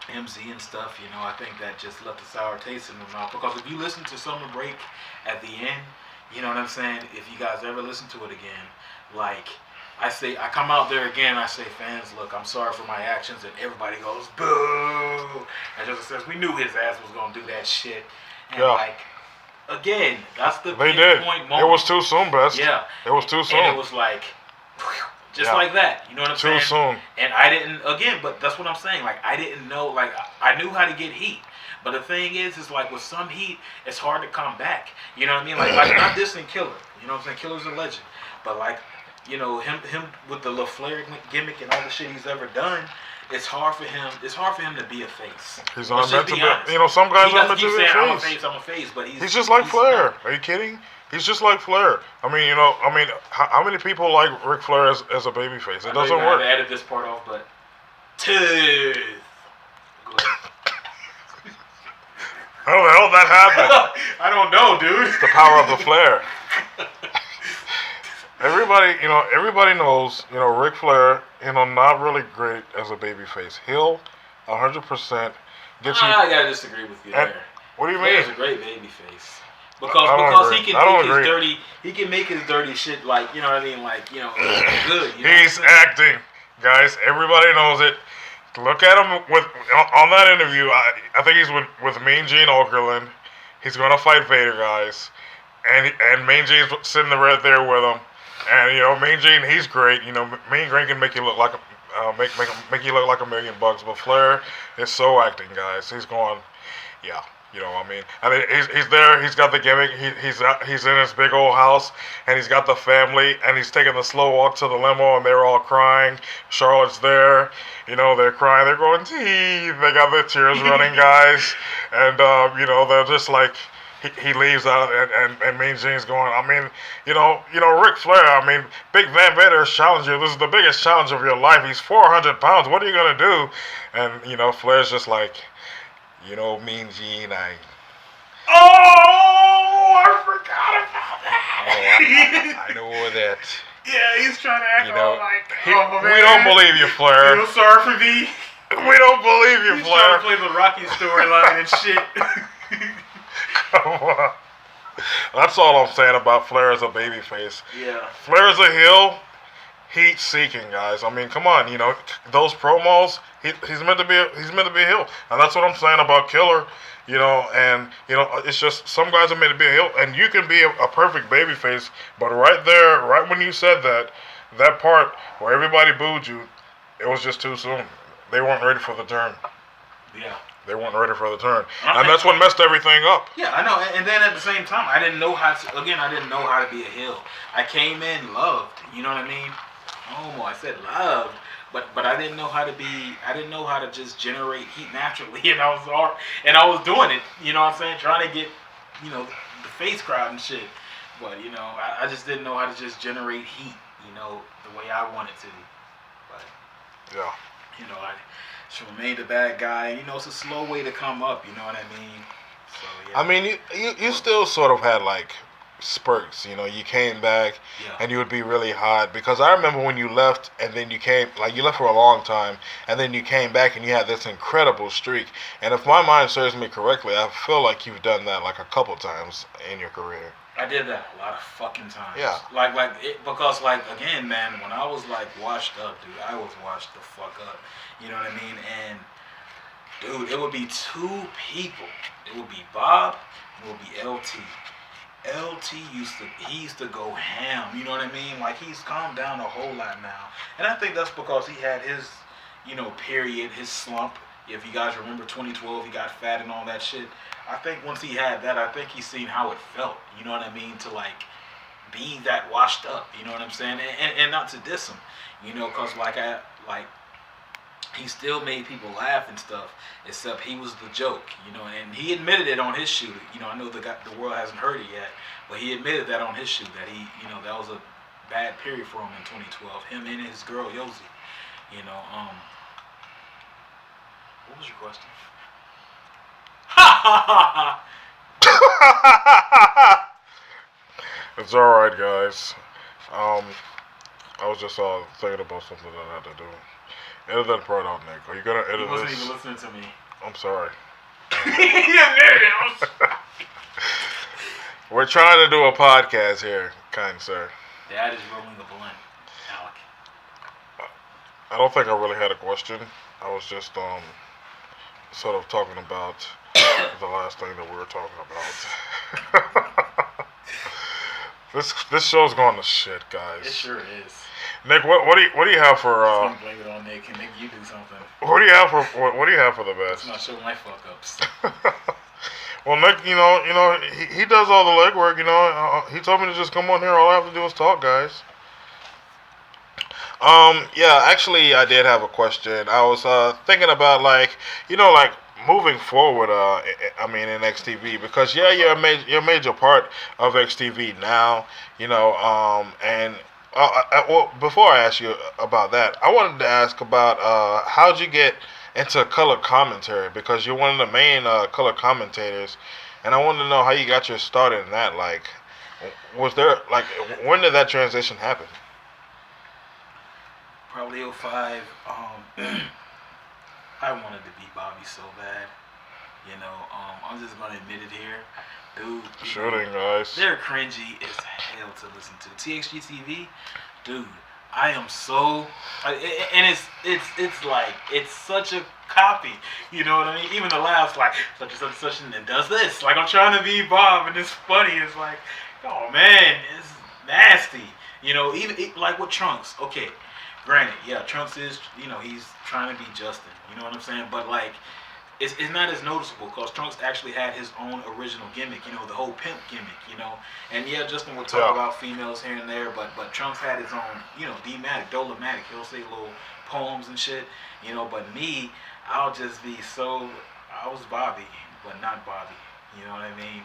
MZ and stuff, you know, I think that just left a sour taste in my mouth. Because if you listen to Summer Break at the end, you know what I'm saying? If you guys ever listen to it again, like I come out there again, I say, fans, look, I'm sorry for my actions, and everybody goes, boo. And Justin says, we knew his ass was gonna do that shit. And like, again, that's the they did. Point moment. It was too soon, Best. Yeah. It was too soon. And it was like, just like that. You know what I'm saying? Too soon. And I didn't, again, but that's what I'm saying. Like, I didn't know, like, I knew how to get heat. But the thing is like with some heat, it's hard to come back. You know what I mean? Like not dissing Killer. You know what I'm saying? Killer's a legend. But like, you know, him with the LaFleur gimmick and all the shit he's ever done, it's hard for him to be a face. He's not meant to be. You know, some guys aren't meant to be a face. I'm a face, but he's just like Flair. Are you kidding? He's just like Flair. I mean, you know, how many people like Ric Flair as a babyface? It doesn't work. I added this part off, but tooth. How the hell did that happen? I don't know, dude. It's the power of the Flair. Everybody knows, you know, Ric Flair, you know, not really great as a babyface. He'll 100% get you. I gotta disagree with you there. What do you Flair's mean? a great babyface. Because he can make his dirty shit, like, you know what I mean, like, you know, good. You know He's acting, guys. Everybody knows it. Look at him on that interview. I think he's with Mean Gene Okerlund. He's gonna fight Vader, guys, and Mean Gene's sitting right there with him. And you know, Mean Gene, he's great. You know, Mean Gene can make you look like make you look like $1 million. But Flair is so acting, guys. He's going, yeah. You know what I mean? He's there. He's got the gimmick. He's in his big old house, and he's got the family, and he's taking the slow walk to the limo, and they're all crying. Charlotte's there. You know, they're crying. They're going, teeth. They got their tears running, guys. And, you know, they're just like, he leaves out, and Mean Gene's going, I mean, you know, Ric Flair, I mean, Big Van Vader has challenged you. This is the biggest challenge of your life. He's 400 pounds. What are you going to do? And, you know, Flair's just like, you know, Mean Gene, Oh, I forgot about that. I know that. Yeah, he's trying to act all like, we don't believe you, Flair. Feel sorry for me. We don't believe you, He's Flair. trying to play the Rocky storyline and shit. Come on. That's all I'm saying about Flair as a babyface. Yeah. Flair as a heel, heat-seeking, guys. I mean, come on, you know, those promos. He's meant to be a heel, and that's what I'm saying about Killer. You know, and you know, it's just some guys are meant to be a heel, and you can be a perfect babyface. But right there, right when you said that part where everybody booed you, it was just too soon. They weren't ready for the turn. Yeah. They weren't ready for the turn, and that's what messed everything up. Yeah, I know. And then at the same time, I didn't know how to be a heel. I came in loved. You know what I mean? Oh, I said loved. But I didn't know how to be. I didn't know how to just generate heat naturally, and I was doing it. You know what I'm saying? Trying to get, you know, the face crowd and shit. But you know, I just didn't know how to just generate heat. You know, the way I wanted to. But yeah, you know, I should remain the bad guy. You know, it's a slow way to come up. You know what I mean? So yeah. I mean, you still sort of had like spurts, you know. You came back and you would be really hot, because I remember when you left, and then you left for a long time, and then you came back and you had this incredible streak. And if my mind serves me correctly, I feel like you've done that like a couple times in your career. I did that a lot of fucking times. Yeah. Because again, man, when I was like washed up, dude, I was washed the fuck up. You know what I mean? And dude, it would be two people. It would be Bob, and it would be LT. LT used to go ham, you know what I mean? Like, he's calmed down a whole lot now. And I think that's because he had his, you know, period, his slump. If you guys remember 2012, he got fat and all that shit. I think once he had that, I think he's seen how it felt, you know what I mean, to like be that washed up, you know what I'm saying? And not to diss him, you know, because like like he still made people laugh and stuff, except he was the joke, and he admitted it on his shoot. I know the world hasn't heard it yet, but he admitted that on his shoot that that was a bad period for him in 2012. Him and his girl Yosi. What was your question? It's alright, guys. I was just thinking about something that I had to do. Edit that part out, Nick. Are you gonna edit He wasn't this? even listening to me. I'm sorry. He admitted it. I'm sorry. We're trying to do a podcast here, kind sir. Dad is rolling the blunt, Alec. I don't think I really had a question. I was just sort of talking about the last thing that we were talking about. This show's going to shit, guys. It sure is. Nick, what do you have for I'm gonna blame it on Nick. And Nick, you do something. what do you have for the Let's best? not show my fuck ups. Well, Nick, he does all the legwork. He told me to just come on here. All I have to do is talk, guys. Yeah, actually, I did have a question. I was thinking about moving forward. I mean, in XTV, because you're a major part of XTV now. And well, before I ask you about that, I wanted to ask about how'd you get into color commentary, because you're one of the main color commentators, and I wanted to know how you got your start in that. Like, was there when did that transition happen? Probably 05. I wanted to be Bobby so bad. I'm just gonna admit it here, dude. Shooting, guys. They're cringy as hell to listen to. TXGTV, dude. I am so, and it's such a copy. You know what I mean? Even the laughs, like such and such and such, and it does this. Like, I'm trying to be Bob, and it's funny. It's like, oh man, it's nasty. Even like with Trunks. Okay, granted, yeah, Trunks is, he's trying to be Justin. You know what I'm saying? But like, it's not as noticeable because Trunks actually had his own original gimmick, the whole pimp gimmick, And yeah, Justin would talk about females here and there, but Trunks had his own, D-matic, Dolomatic. He'll say little poems and shit, But me, I was Bobby, but not Bobby. You know what I mean?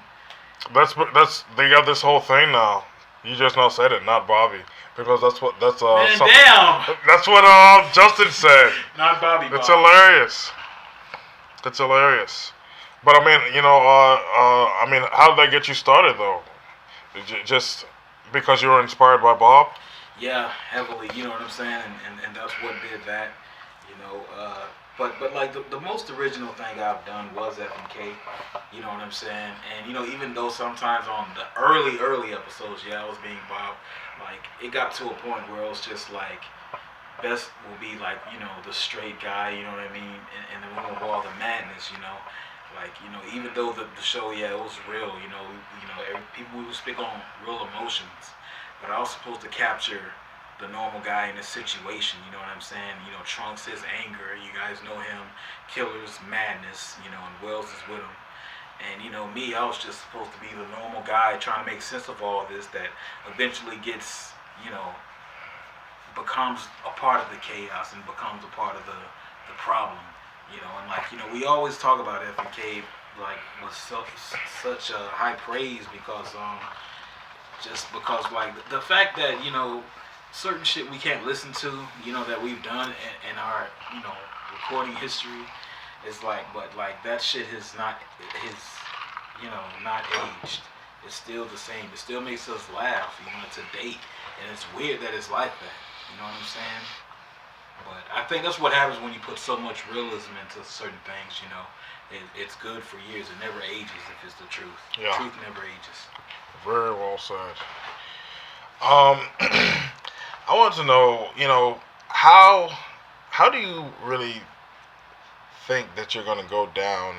They got this whole thing now. You just now said it, not Bobby, because that's what Man, damn! That's what Justin said. Not Bobby. It's hilarious. It's hilarious. But I mean, how did that get you started though? Just because you were inspired by Bob? Yeah, heavily. You know what I'm saying, and that's what did that. But like the most original thing I've done was FMK. You know what I'm saying, and even though sometimes on the early episodes, I was being Bob. Like, it got to a point where it was just like, best will be like, the straight guy, you know what I mean, and the room of all the madness, like, even though the show, it was real, people would speak on real emotions, but I was supposed to capture the normal guy in a situation, you know what I'm saying, Trunks, his anger, you guys know him, Killer's madness, and Wells is with him. And me, I was just supposed to be the normal guy trying to make sense of all this that eventually gets, becomes a part of the chaos and becomes a part of the problem, and like, we always talk about FMK like with such high praise because just because like the fact that certain shit we can't listen to, that we've done in our recording history is like, but like that shit has not not aged. It's still the same. It still makes us laugh, to date, and it's weird that it's like that. You know what I'm saying? But I think that's what happens when you put so much realism into certain things, It's good for years. It never ages if it's the truth. Yeah. Truth never ages. Very well said. I want to know, how do you really think that you're going to go down?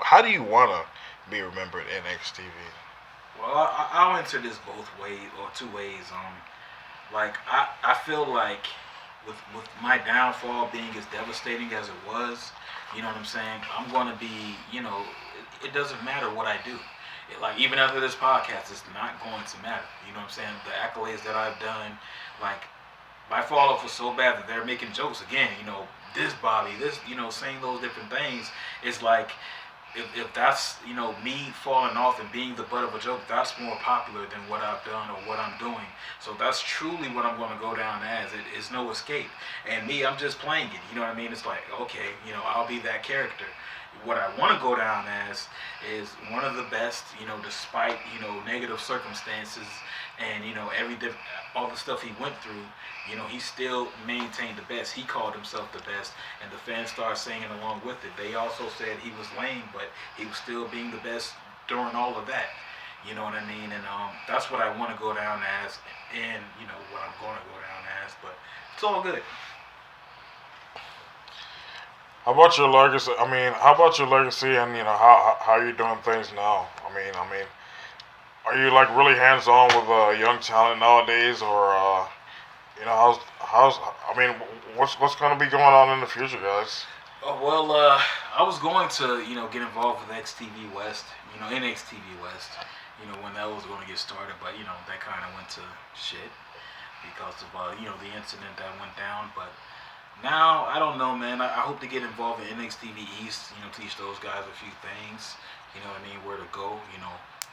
How do you want to be remembered in XTV? Well, I'll answer this both ways, or two ways. Like, I feel like with my downfall being as devastating as it was, you know what I'm saying, I'm going to be, it doesn't matter what I do. Like, even after this podcast, it's not going to matter. You know what I'm saying? The accolades that I've done, like, my fall off was so bad that they're making jokes again. This Bobby, this, saying those different things. It's like if that's me falling off and being the butt of a joke, that's more popular than what I've done or what I'm doing. So that's truly what I'm going to go down as. It is no escape. And me, I'm just playing it. You know what I mean? It's like, okay, I'll be that character. What I want to go down as is one of the best, despite negative circumstances and all the stuff he went through. He still maintained the best. He called himself the best, and the fans started singing along with it. They also said he was lame, but he was still being the best during all of that. You know what I mean? And that's what I want to go down as, and what I'm going to go down as. But it's all good. How about your legacy? How about your legacy and how you're doing things now? Are you like really hands on with young talent nowadays, or what's going to be going on in the future, guys? Oh, well, I was going to get involved with XTV West, NXTV West, when that was going to get started, but that kind of went to shit because of the incident that went down. But now, I don't know, man. I hope to get involved in NXTV East, teach those guys a few things, where to go,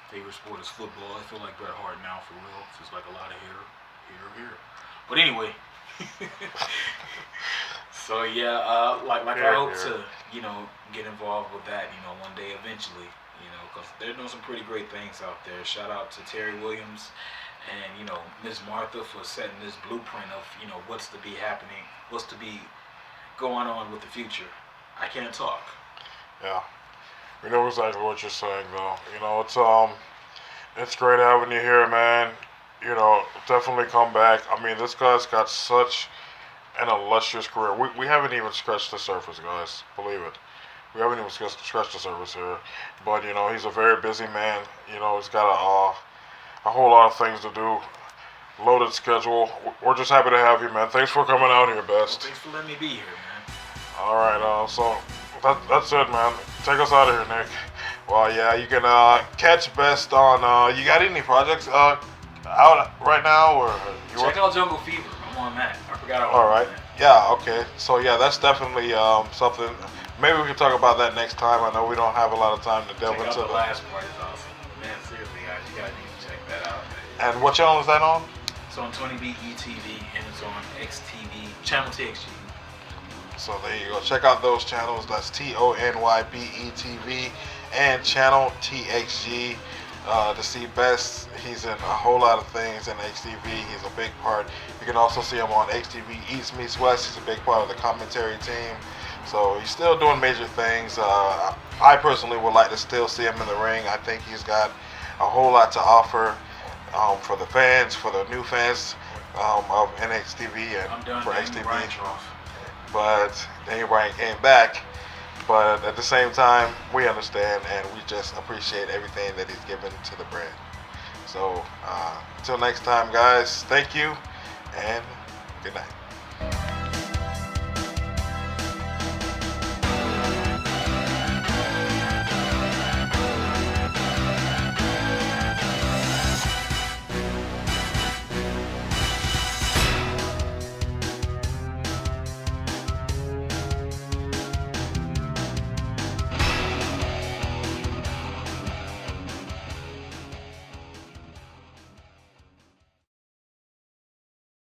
favorite sport is football. I feel like Bret Hart now, for real. It's like a lot of here. But anyway, so yeah, like I hope to, get involved with that, one day eventually, because they're doing some pretty great things out there. Shout out to Terry Williams and, Miss Martha for setting this blueprint of, what's to be happening, what's to be going on with the future. I can't talk. Yeah, we know exactly what you're saying, though. It's great having you here, man. Definitely come back. This guy's got such an illustrious career. We haven't even scratched the surface, guys. Believe it. We haven't even scratched the surface here. But, he's a very busy man. He's got a whole lot of things to do. Loaded schedule. We're just happy to have you, man. Thanks for coming out here, Best. Well, thanks for letting me be here, man. All right, so that's it, man. Take us out of here, Nick. Well, yeah, you can catch Best on. You got any projects out right now, or check out Jungle Fever? I'm on that. I forgot. All right. Yeah. Okay. So yeah, that's definitely something. Maybe we can talk about that next time. I know we don't have a lot of time to delve into the last part. Is awesome, man. Seriously, guys, you guys need to check that out. And what channel is that on? It's on 20B ETV and it's on XTV channel TXG. So there you go. Check out those channels. That's TONYBETV and channel TXG. To see Best, he's in a whole lot of things in XTV. He's a big part. You can also see him on XTV East Meets West. He's a big part of the commentary team. So he's still doing major things. I personally would like to still see him in the ring. I think he's got a whole lot to offer for the fans, for the new fans of NXTV and for XTV. But Daniel Bryan came back. But at the same time, we understand and we just appreciate everything that he's given to the brand. So until next time, guys, thank you and good night.